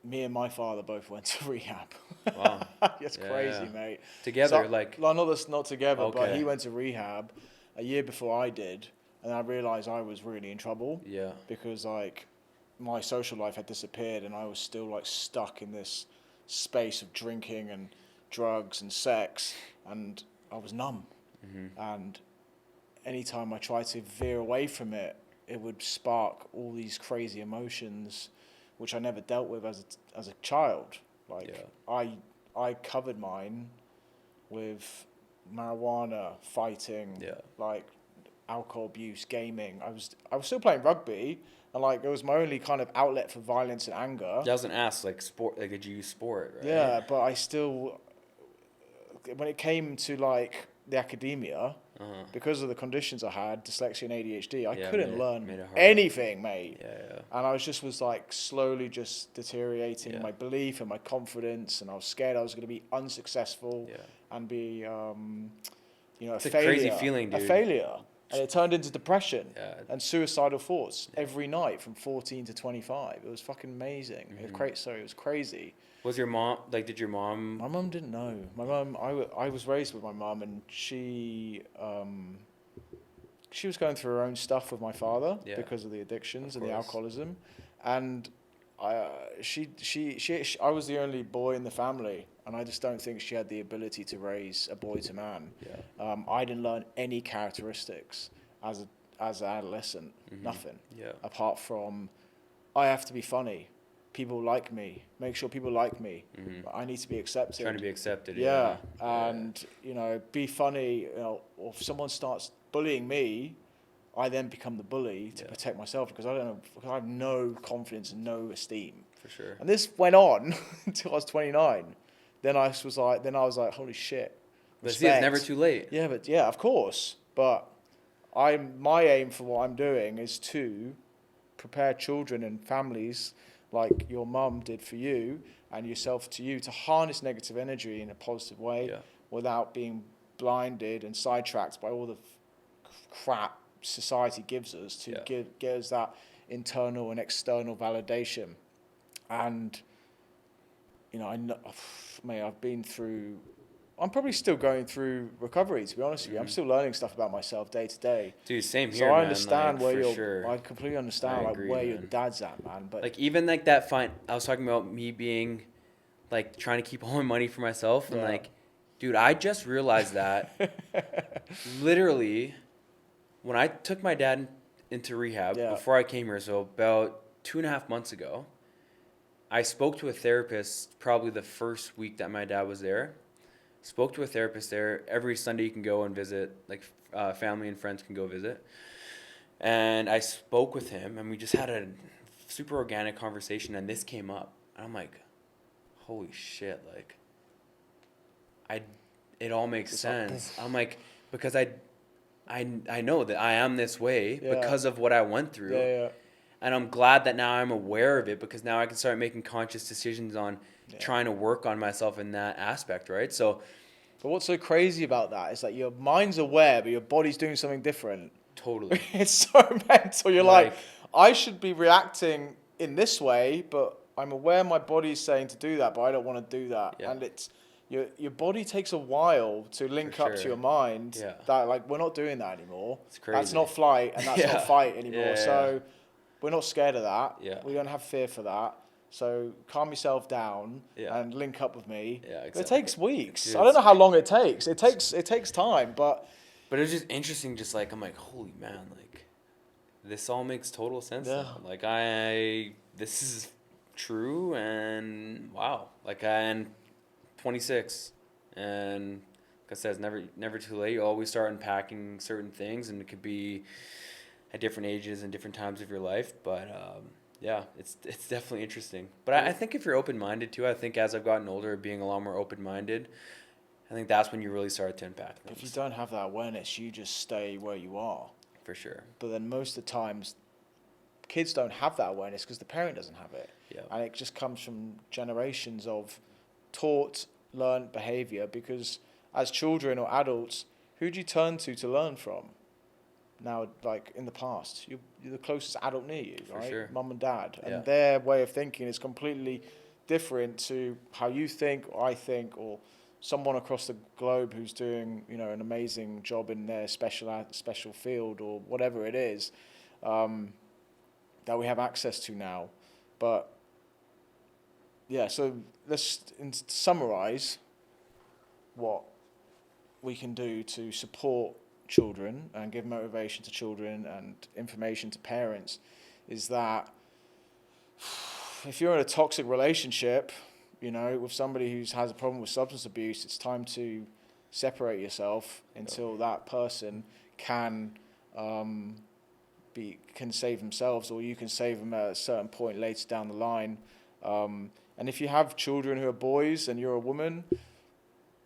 Speaker 1: me and my father both went to rehab.
Speaker 2: Wow.
Speaker 1: It's crazy, mate.
Speaker 2: Together,
Speaker 1: so, not together,
Speaker 2: okay.
Speaker 1: But he went to rehab a year before I did, and I realized I was really in trouble.
Speaker 2: Yeah.
Speaker 1: Because like my social life had disappeared, and I was still like stuck in this space of drinking and drugs and sex, and I was numb. And anytime I tried to veer away from it, it would spark all these crazy emotions, which I never dealt with as a child. Like I covered mine with marijuana, fighting, like alcohol abuse, gaming. I was still playing rugby, and like it was my only kind of outlet for violence and anger.
Speaker 2: Doesn't ask like sport, like did you use sport, right?
Speaker 1: Yeah, but I still, when it came to like the academia, because of the conditions I had, dyslexia and ADHD, I couldn't learn anything, mate. And I was like slowly just deteriorating my belief and my confidence, and I was scared I was going to be unsuccessful and be,
Speaker 2: it's
Speaker 1: a
Speaker 2: a
Speaker 1: failure.
Speaker 2: crazy feeling, dude.
Speaker 1: A failure. And it turned into depression and suicidal thoughts every night from 14 to 25. It was fucking amazing. It was crazy.
Speaker 2: Was your mom, like, did your mom?
Speaker 1: My mum didn't know. My mum, I was raised with my mum, and she was going through her own stuff with my father because of the addictions and the alcoholism. And I was the only boy in the family, and I just don't think she had the ability to raise a boy to man. I didn't learn any characteristics as an adolescent, nothing. Apart from, I have to be funny. People like me. Make sure people like me. I need to be accepted.
Speaker 2: Trying to be accepted.
Speaker 1: And be funny. Or if someone starts bullying me, I then become the bully to protect myself because I have no confidence and no esteem.
Speaker 2: For sure.
Speaker 1: And this went on until I was 29. Then I was like, holy shit.
Speaker 2: But see, it's never too late.
Speaker 1: Yeah, of course. But my aim for what I'm doing is to prepare children and families like your mum did for you and yourself to you to harness negative energy in a positive way without being blinded and sidetracked by all the crap society gives us to get us that internal and external validation. And I know, mate, I'm probably still going through recovery, to be honest with you. I'm still learning stuff about myself day to day.
Speaker 2: Dude, same here,
Speaker 1: so I
Speaker 2: man.
Speaker 1: understand
Speaker 2: Like,
Speaker 1: I completely understand where your dad's at, man. But
Speaker 2: like even like that I was talking about me being like trying to keep all my money for myself and like, dude, I just realized that literally when I took my dad into rehab before I came here, so about 2.5 months ago, I spoke to a therapist probably the first week that my dad was there. Spoke to a therapist there. Every Sunday you can go and visit, like family and friends can go visit. And I spoke with him, and we just had a super organic conversation, and this came up. And I'm like, holy shit, like, it all makes sense. I'm like, because I know that I am this way because of what I went through. And I'm glad that now I'm aware of it, because now I can start making conscious decisions on trying to work on myself in that aspect, right? So,
Speaker 1: but what's so crazy about that is that your mind's aware, but your body's doing something different.
Speaker 2: totally.
Speaker 1: It's so mental. You're like,
Speaker 2: Like,
Speaker 1: I should be reacting in this way, but I'm aware my body's saying to do that, but I don't want to do that.
Speaker 2: Yeah.
Speaker 1: And it's your body takes a while to link
Speaker 2: For
Speaker 1: up to
Speaker 2: sure.
Speaker 1: your mind.
Speaker 2: Yeah.
Speaker 1: That like we're not doing that anymore.
Speaker 2: It's crazy.
Speaker 1: That's not flight and that's
Speaker 2: Yeah.
Speaker 1: not fight anymore.
Speaker 2: Yeah, yeah,
Speaker 1: So we're not scared of that.
Speaker 2: Yeah.
Speaker 1: We don't have fear for that. So calm yourself down and link up with me.
Speaker 2: Yeah,
Speaker 1: But it
Speaker 2: exactly.
Speaker 1: takes weeks.
Speaker 2: Dude,
Speaker 1: I don't know how long it takes. It takes time, but
Speaker 2: But it was just interesting, just like, I'm like, holy man, like, this all makes total sense now. Like, this is true, and wow. Like, I'm 26, and like I said, it's never too late. You always start unpacking certain things, and it could be at different ages and different times of your life, but yeah, it's definitely interesting. But I think if you're open-minded too, I think as I've gotten older, being a lot more open-minded, I think that's when you really start to unpack things.
Speaker 1: if you don't have that awareness, you just stay where you are.
Speaker 2: For sure.
Speaker 1: But then most of the times, kids don't have that awareness because the parent doesn't have it.
Speaker 2: Yeah.
Speaker 1: And it just comes from generations of taught, learned behavior, because as children or adults, who do you turn to learn from? Now, like in the past, you're the closest adult near you,
Speaker 2: For
Speaker 1: right?
Speaker 2: sure.
Speaker 1: Mum and dad. And
Speaker 2: Yeah.
Speaker 1: their way of thinking is completely different to how you think or I think, or someone across the globe who's doing, an amazing job in their special field or whatever it is, that we have access to now. But yeah, so let's summarize what we can do to support children and give motivation to children and information to parents is that if you're in a toxic relationship, with somebody who has a problem with substance abuse, it's time to separate yourself until that person can save themselves, or you can save them at a certain point later down the line. And if you have children who are boys and you're a woman,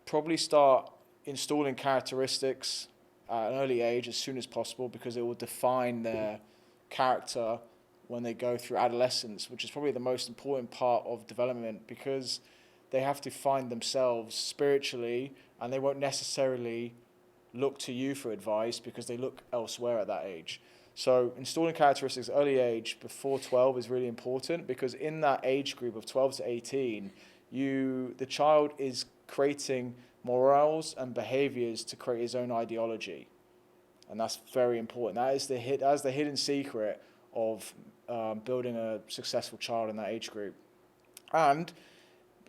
Speaker 1: probably start installing characteristics at an early age as soon as possible, because it will define their character when they go through adolescence, which is probably the most important part of development, because they have to find themselves spiritually, and they won't necessarily look to you for advice because they look elsewhere at that age. So installing characteristics at early age before 12 is really important, because in that age group of 12 to 18, the child is creating morals and behaviors to create his own ideology. And that's very important. That's the hidden secret of building a successful child in that age group. And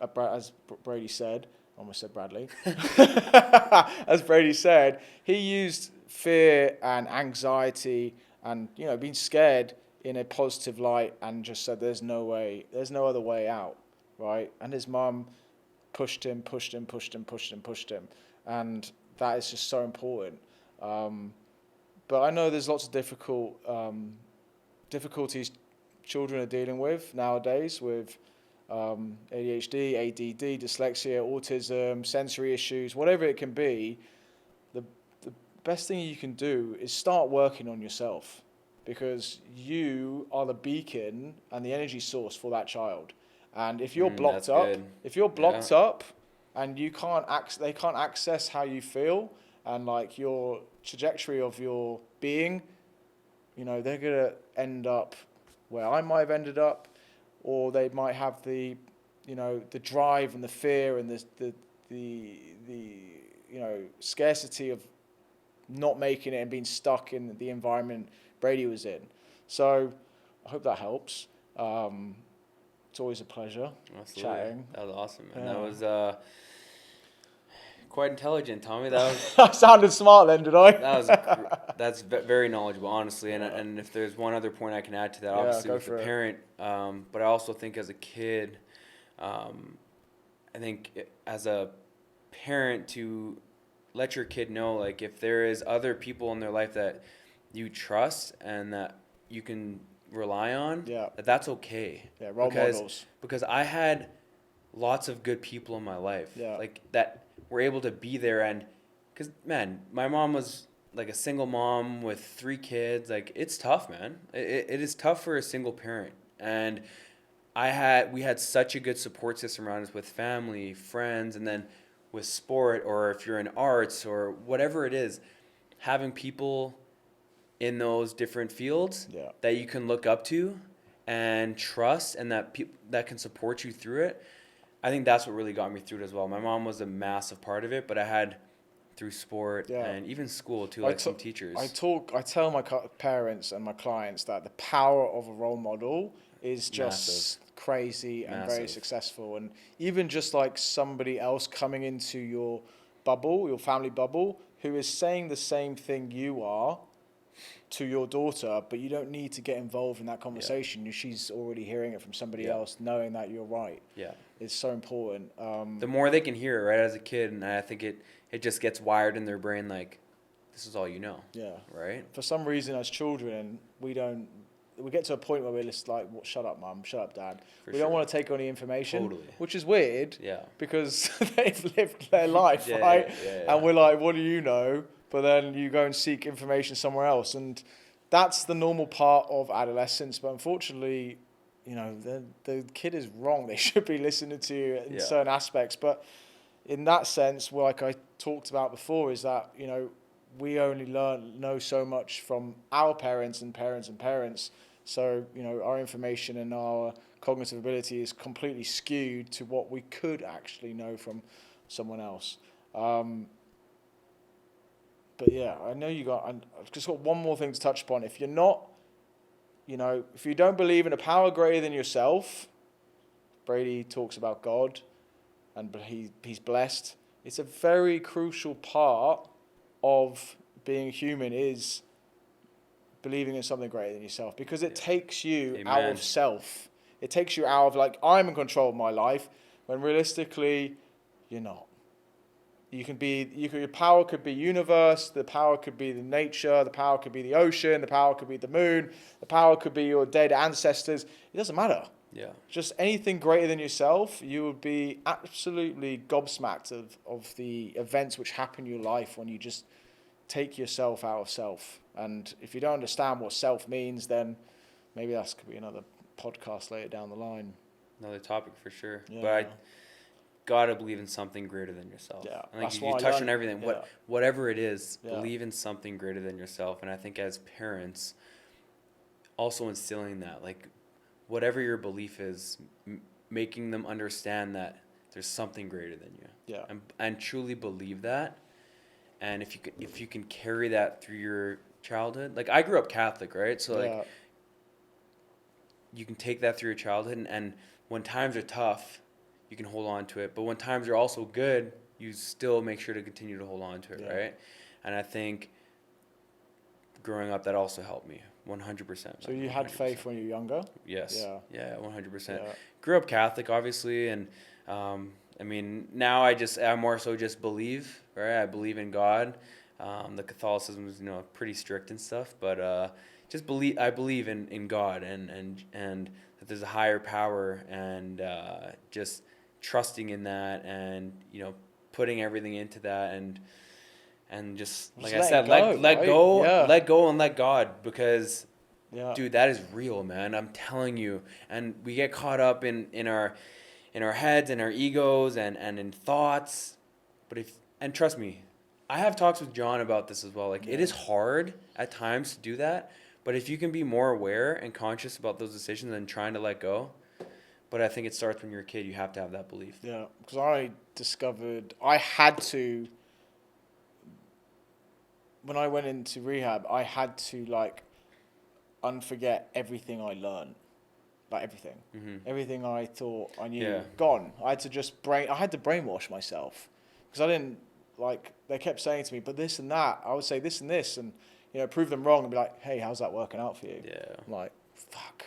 Speaker 1: as Brady said, I almost said Bradley, as Brady said, he used fear and anxiety and being scared in a positive light, and just said there's no other way out, right? And his mum pushed him, and that is just so important. But I know there's lots of difficulties children are dealing with nowadays with ADHD, ADD, dyslexia, autism, sensory issues, whatever it can be. The best thing you can do is start working on yourself, because you are the beacon and the energy source for that child. And if you're blocked up, and they can't access how you feel and like your trajectory of your being, they're gonna end up where I might have ended up, or they might have the drive and the fear and the scarcity of not making it and being stuck in the environment Brady was in. So I hope that helps. It's always a pleasure chatting.
Speaker 2: That was awesome, man. That was quite intelligent, Tommy. That was.
Speaker 1: I sounded smart then, did I?
Speaker 2: That's very knowledgeable, honestly. And if there's one other point I can add to that, obviously with the parent, but I also think as a kid, I think as a parent to let your kid know, like, if there is other people in their life that you trust and that you can rely on, that's okay.
Speaker 1: Yeah, role models.
Speaker 2: Because I had lots of good people in my life, like that were able to be there, and because man, my mom was like a single mom with 3 kids, like it's tough, man. It is tough for a single parent. And we had such a good support system around us with family, friends, and then with sport, or if you're in arts or whatever it is, having people in those different fields that you can look up to and trust, and that can support you through it. I think that's what really got me through it as well. My mom was a massive part of it, but I had through sport and even school too, like some teachers.
Speaker 1: I tell my parents and my clients that the power of a role model is just crazy and very successful. And even just like somebody else coming into your bubble, your family bubble, who is saying the same thing you are to your daughter, but you don't need to get involved in that conversation. She's already hearing it from somebody else, knowing that you're right. Yeah, it's so important.
Speaker 2: The more they can hear it, right, as a kid, and I think it just gets wired in their brain, like, this is all you know. Yeah. Right?
Speaker 1: For some reason, as children, we get to a point where we're just like, shut up, mum, shut up, dad. We don't want to take any information, which is weird, because they've lived their life, right? And we're like, what do you know? But then you go and seek information somewhere else. And that's the normal part of adolescence. But unfortunately, the kid is wrong. They should be listening to you in certain aspects. But in that sense, like I talked about before, is that, we only know so much from our parents and parents and parents. So, our information and our cognitive ability is completely skewed to what we could actually know from someone else. But yeah, I know I've just got one more thing to touch upon. If you're not, if you don't believe in a power greater than yourself, Brady talks about God, and he's blessed. It's a very crucial part of being human, is believing in something greater than yourself, because it takes you out of self. It takes you out of like, I'm in control of my life, when realistically, you're not. Your power could be universe, the power could be the nature, the power could be the ocean, the power could be the moon, the power could be your dead ancestors. It doesn't matter. Yeah. Just anything greater than yourself, you would be absolutely gobsmacked of the events which happen in your life when you just take yourself out of self. And if you don't understand what self means, then maybe that could be another podcast later down the line.
Speaker 2: Another topic for sure. Yeah. But I gotta believe in something greater than yourself. Yeah, I think you touch on everything. Yeah. Whatever it is, believe in something greater than yourself. And I think as parents, also instilling that, like, whatever your belief is, making them understand that there's something greater than you. Yeah. And truly believe that. And if you can carry that through your childhood, like I grew up Catholic, right? So like, you can take that through your childhood, and when times are tough, you can hold on to it. But when times are also good, you still make sure to continue to hold on to it, right? And I think growing up, that also helped me 100%.
Speaker 1: So you had 100%. Faith when you were younger?
Speaker 2: Yes. Yeah, 100%. Yeah. Grew up Catholic, obviously, and I mean, now I more so just believe, right? I believe in God. The Catholicism is, pretty strict and stuff, but I believe in God and that there's a higher power, and just trusting in that, and putting everything into that, and just like I said, let go and let God, because dude, that is real, man. I'm telling you. And we get caught up in our heads and our egos and in thoughts, and trust me, I have talks with John about this as well. Like, it is hard at times to do that, but if you can be more aware and conscious about those decisions and trying to let go. But I think it starts when you're a kid. You have to have that belief.
Speaker 1: Yeah, because I discovered I had to, when I went into rehab, I had to unforget everything I learned. Like everything. Mm-hmm. Everything I thought I knew, gone. I had to brainwash myself. Because I didn't, they kept saying to me, but this and that. I would say this and this, and, prove them wrong and be like, hey, how's that working out for you? Yeah. I'm like, fuck.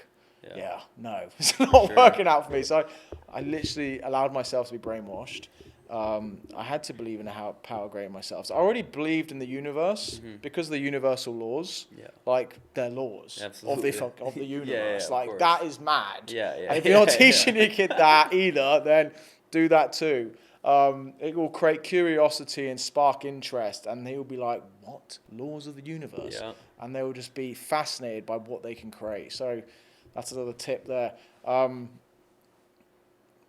Speaker 1: Yeah, no, it's not working out for me. So I literally allowed myself to be brainwashed. I had to believe in a power greater than myself. So I already believed in the universe because of the universal laws. Yeah. They're laws of the universe. That is mad. Yeah. And if you're not teaching your kid that either, then do that too. It will create curiosity and spark interest, and they will be like, what? Laws of the universe?
Speaker 2: Yeah.
Speaker 1: And they will just be fascinated by what they can create. So that's another tip there.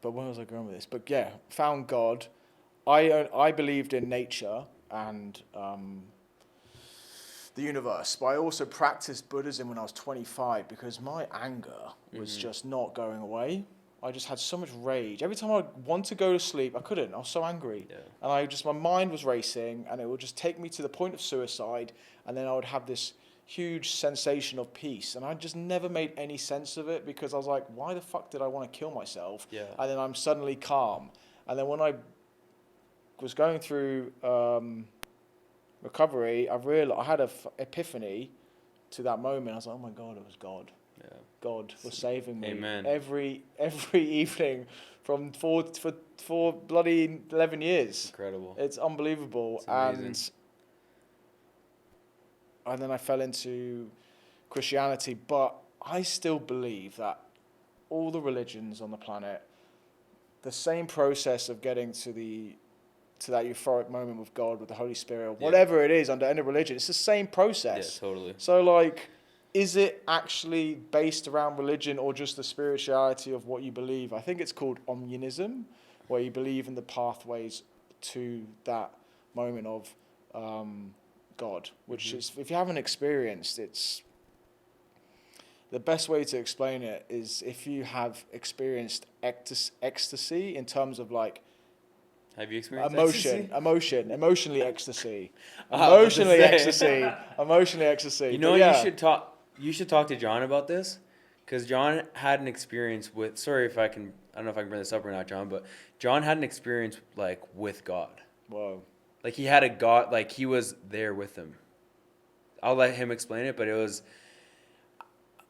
Speaker 1: But where was I going with this? But yeah, found God. I believed in nature and the universe, but I also practiced Buddhism when I was 25 because my anger was just not going away. I just had so much rage. Every time I want to go to sleep, I couldn't. I was so angry.
Speaker 2: Yeah.
Speaker 1: And my mind was racing, and it would just take me to the point of suicide, and then I would have this huge sensation of peace. And I just never made any sense of it because I was like, why the fuck did I want to kill myself?
Speaker 2: Yeah.
Speaker 1: And then I'm suddenly calm. And then when I was going through recovery, I realized I had an epiphany to that moment. I was like, oh my God, it was God.
Speaker 2: Yeah.
Speaker 1: God was saving me.
Speaker 2: Amen.
Speaker 1: Every evening for bloody 11 years.
Speaker 2: Incredible.
Speaker 1: It's unbelievable.
Speaker 2: It's amazing.
Speaker 1: And then I fell into Christianity, but I still believe that all the religions on the planet, the same process of getting to that euphoric moment with God, with the Holy Spirit, or whatever it is under any religion, it's the same process.
Speaker 2: Yeah, totally.
Speaker 1: So like, is it actually based around religion or just the spirituality of what you believe? I think it's called omnism, where you believe in the pathways to that moment of God, which is, if you haven't experienced, it's the best way to explain it is if you have experienced ecstasy in terms of like,
Speaker 2: have you experienced
Speaker 1: emotionally ecstasy, emotionally ecstasy.
Speaker 2: You know,
Speaker 1: yeah.
Speaker 2: You should talk to John about this, because John had an experience with. Sorry if I don't know if I can bring this up or not, John, but John had an experience like with God.
Speaker 1: Whoa.
Speaker 2: Like he had a God, like he was there with him. I'll let him explain it, but it was.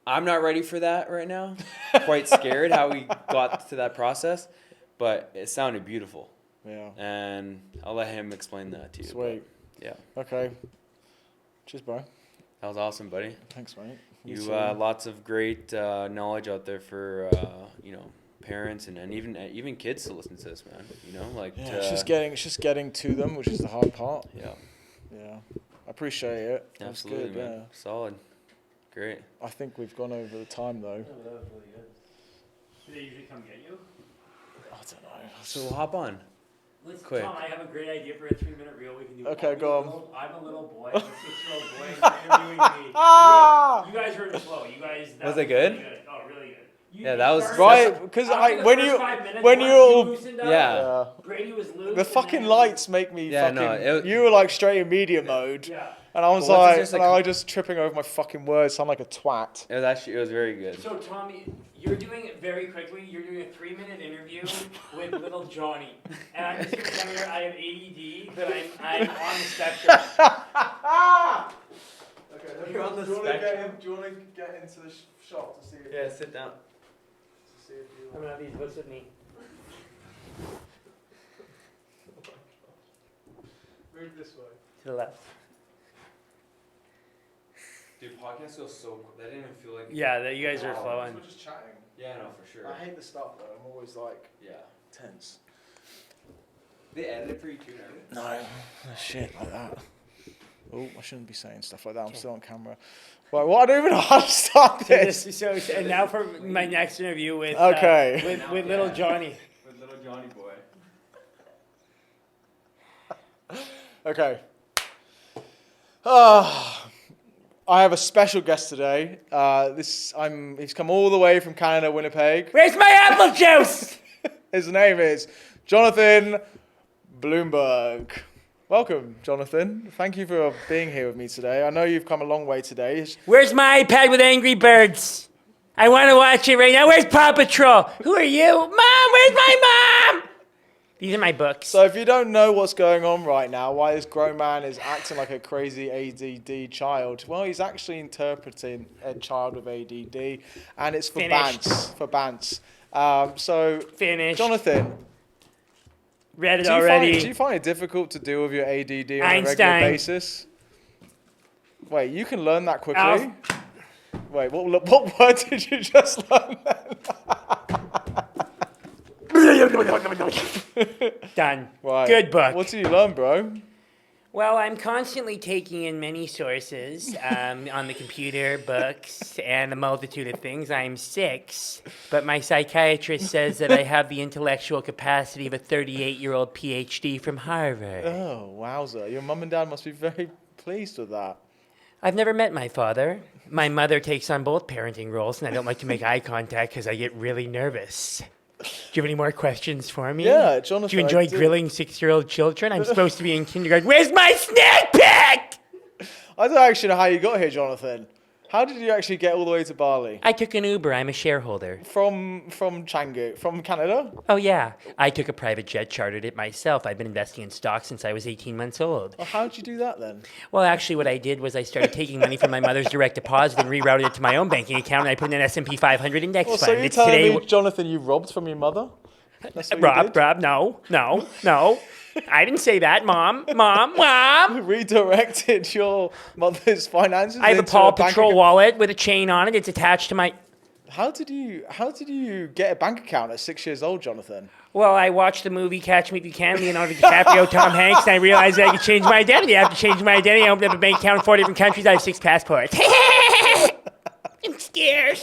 Speaker 2: I'm not ready for that right now. Quite scared how we got to that process, but it sounded beautiful.
Speaker 1: Yeah.
Speaker 2: And I'll let him explain that to you.
Speaker 1: Sweet.
Speaker 2: But, yeah.
Speaker 1: Okay. Cheers, bro.
Speaker 2: That was awesome, buddy.
Speaker 1: Thanks, mate.
Speaker 2: You lots of great knowledge out there for parents and even kids to listen to this, man. You know, like
Speaker 1: it's just getting to them, which is the hard part.
Speaker 2: Yeah.
Speaker 1: Yeah. I appreciate it.
Speaker 2: Absolutely,
Speaker 1: good,
Speaker 2: man.
Speaker 1: yeah.
Speaker 2: Solid. Great.
Speaker 1: I think we've gone over the time though.
Speaker 3: Oh, that was really good. Do they usually come get you?
Speaker 1: I don't know.
Speaker 2: So we'll hop on.
Speaker 3: Listen,
Speaker 2: Quick.
Speaker 3: Tom, I have a great idea for a 3-minute reel we can do.
Speaker 1: Okay, go on.
Speaker 3: I'm a little boy, I'm a 6-year-old boy, and you're interviewing me. You guys are in the flow. You guys.
Speaker 2: Was it good?
Speaker 3: Really good? Oh, really good.
Speaker 2: Yeah, that was
Speaker 1: right because when you
Speaker 2: yeah.
Speaker 3: Brady was loose.
Speaker 1: the fucking lights make me you were like straight in media mode.
Speaker 3: Yeah.
Speaker 1: And I was I just tripping over my fucking words, sound like a twat.
Speaker 2: It was very good.
Speaker 3: So Tommy, you're doing it very quickly. You're doing a 3-minute interview with little Johnny, and I'm just gonna tell you I have ADD, but I'm on the spectrum.
Speaker 1: Okay,
Speaker 2: You're on the
Speaker 1: do you
Speaker 2: spectrum.
Speaker 1: Do you want to get into the shot to see if
Speaker 2: Yeah, sit down.
Speaker 1: to see if you
Speaker 3: I'm gonna have these books with me.
Speaker 1: move this way.
Speaker 3: To the left.
Speaker 2: Dude, podcasts go so quick. That didn't even feel like.
Speaker 3: Yeah, that you guys are
Speaker 1: Wow,
Speaker 3: flowing.
Speaker 1: We're just chatting.
Speaker 2: Yeah, no, for sure.
Speaker 1: I hate the stuff though. I'm always like
Speaker 2: Yeah.
Speaker 1: tense.
Speaker 2: They edit it for you too, now.
Speaker 1: No, shit like that. Oh, I shouldn't be saying stuff like that. I'm still on camera. Right, well, I don't even know how to start this.
Speaker 3: So, and now for my next interview with with little Johnny.
Speaker 2: With little Johnny boy.
Speaker 1: Okay. I have a special guest today. He's come all the way from Canada, Winnipeg.
Speaker 3: Where's my apple juice?
Speaker 1: His name is Jonathan Bloomberg. Welcome, Jonathan. Thank you for being here with me today. I know you've come a long way today.
Speaker 3: Where's my iPad with Angry Birds? I want to watch it right now. Where's Paw Patrol? Who are you? Mom, where's my mom? These are my books.
Speaker 1: So if you don't know what's going on right now, why this grown man is acting like a crazy ADD child, well, he's actually interpreting a child with ADD, and it's for bants. So,
Speaker 3: Finished.
Speaker 1: Jonathan,
Speaker 3: Read it already.
Speaker 1: do you find it difficult to deal with your ADD on
Speaker 3: Einstein.
Speaker 1: a regular basis? Wait, you can learn that quickly? Wait, what word did you just learn then?
Speaker 3: Done.
Speaker 1: Right.
Speaker 3: Good book.
Speaker 1: What did you learn, bro?
Speaker 3: Well, I'm constantly taking in many sources on the computer, books, and a multitude of things. I'm 6, but my psychiatrist says that I have the intellectual capacity of a 38-year-old PhD from Harvard.
Speaker 1: Oh, wowza. Your mum and dad must be very pleased with that.
Speaker 3: I've never met my father. My mother takes on both parenting roles, and I don't like to make eye contact because I get really nervous. Do you have any more questions for me?
Speaker 1: Yeah, Jonathan.
Speaker 3: Do you enjoy
Speaker 1: I do.
Speaker 3: grilling 6-year-old children? I'm supposed to be in kindergarten. Where's my snack pack?
Speaker 1: I don't actually know how you got here, Jonathan. How did you actually get all the way to Bali?
Speaker 3: I took an Uber. I'm a shareholder.
Speaker 1: From Canggu, from Canada?
Speaker 3: Oh, yeah. I took a private jet, chartered it myself. I've been investing in stocks since I was 18 months old.
Speaker 1: Well, how did you do that then?
Speaker 3: Well, actually, what I did was I started taking money from my mother's direct deposit and rerouted it to my own banking account, and I put in an S&P 500 index
Speaker 1: Well,
Speaker 3: fund.
Speaker 1: so you're
Speaker 3: It's
Speaker 1: telling
Speaker 3: today.
Speaker 1: me, Jonathan, you robbed from your mother? That's what you
Speaker 3: Rob,
Speaker 1: did?
Speaker 3: no. I didn't say that, Mom.
Speaker 1: Redirected your mother's finances
Speaker 3: I have a
Speaker 1: into
Speaker 3: Paw
Speaker 1: bank
Speaker 3: Patrol
Speaker 1: account?
Speaker 3: wallet with a chain on it. It's attached to my...
Speaker 1: How did you get a bank account at 6 years old, Jonathan?
Speaker 3: Well, I watched the movie Catch Me If You Can, Leonardo DiCaprio, Tom Hanks, and I realized that I could change my identity. I have to change my identity. I opened up a bank account in 4 different countries. I have 6 passports. I'm scared.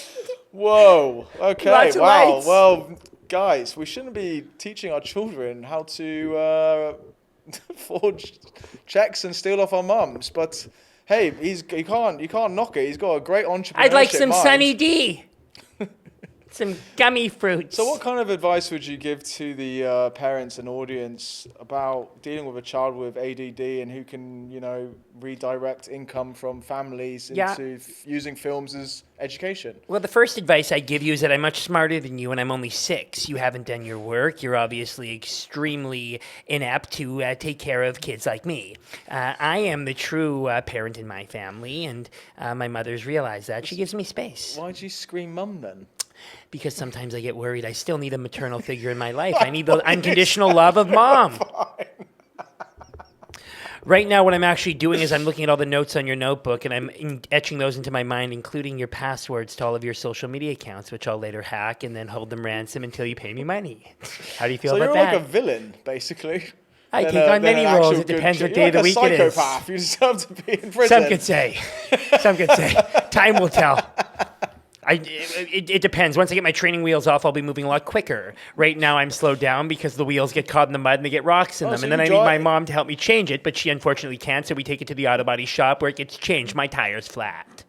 Speaker 1: Whoa. Okay.
Speaker 3: Lots of
Speaker 1: Wow.
Speaker 3: lights.
Speaker 1: Well, guys, we shouldn't be teaching our children how to forge checks and steal off our mums. But hey, you can't knock it. He's got a great entrepreneurship
Speaker 3: I'd like some
Speaker 1: mind.
Speaker 3: Sunny D. Some gummy fruits.
Speaker 1: So what kind of advice would you give to the parents and audience about dealing with a child with ADD and who can, redirect income from families into using films as education?
Speaker 3: Well, the first advice I give you is that I'm much smarter than you and I'm only 6. You haven't done your work. You're obviously extremely inept to take care of kids like me. I am the true parent in my family, and my mother's realized that. She gives me space.
Speaker 1: Why'd you scream mum then?
Speaker 3: Because sometimes I get worried. I still need a maternal figure in my life. I need the unconditional love of Mom. Right now, what I'm actually doing is I'm looking at all the notes on your notebook, and I'm etching those into my mind, including your passwords to all of your social media accounts, which I'll later hack and then hold them ransom until you pay me money. How do you feel
Speaker 1: So
Speaker 3: about
Speaker 1: you're
Speaker 3: that?
Speaker 1: like a villain, basically.
Speaker 3: I
Speaker 1: Than
Speaker 3: take on
Speaker 1: than
Speaker 3: many
Speaker 1: an
Speaker 3: roles.
Speaker 1: actual
Speaker 3: It
Speaker 1: good
Speaker 3: depends
Speaker 1: kid.
Speaker 3: what day
Speaker 1: You're
Speaker 3: of the week
Speaker 1: like
Speaker 3: it
Speaker 1: a
Speaker 3: is.
Speaker 1: psychopath. You deserve to be in prison.
Speaker 3: Some could say. Time will tell. It depends. Once I get my training wheels off, I'll be moving a lot quicker. Right now, I'm slowed down because the wheels get caught in the mud and they get rocks in them.
Speaker 1: So
Speaker 3: And then
Speaker 1: you
Speaker 3: I need my
Speaker 1: drive-
Speaker 3: mom to help me change it, but she unfortunately can't, so we take it to the auto body shop where it gets changed. My tire's flat.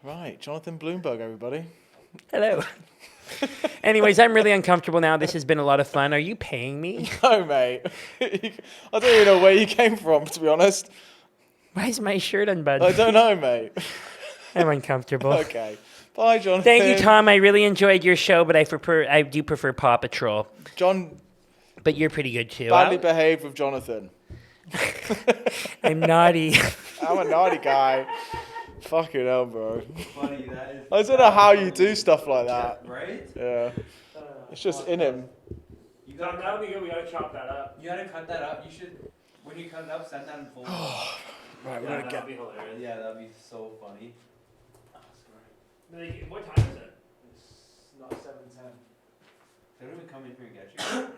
Speaker 1: Right, Jonathan Bloomberg, everybody.
Speaker 3: Hello. Anyways, I'm really uncomfortable now. This has been a lot of fun. Are you paying me?
Speaker 1: No, mate. I don't even know where you came from, to be honest.
Speaker 3: Why is my shirt unbuttoned?
Speaker 1: I don't know, mate.
Speaker 3: I'm uncomfortable.
Speaker 1: Okay. Bye, Jonathan.
Speaker 3: Thank you, Tom. I really enjoyed your show, but I do prefer Paw Patrol.
Speaker 1: John,
Speaker 3: But you're pretty good too.
Speaker 1: badly behaved with Jonathan.
Speaker 3: I'm naughty.
Speaker 1: I'm a naughty guy. Fucking hell, bro.
Speaker 2: Funny, that is.
Speaker 1: I don't know how you do stuff like that.
Speaker 2: Right?
Speaker 1: Yeah. It's just in him.
Speaker 2: You
Speaker 3: Tom, that'll be good. We gotta chop that up.
Speaker 2: You gotta cut that up. You should, when you cut it up, send that in full.
Speaker 1: Right, we're gonna get.
Speaker 3: be hilarious.
Speaker 2: Yeah, that'd be so funny.
Speaker 3: What time is it?
Speaker 1: It's not 7:10.
Speaker 2: They don't even come in here and get you.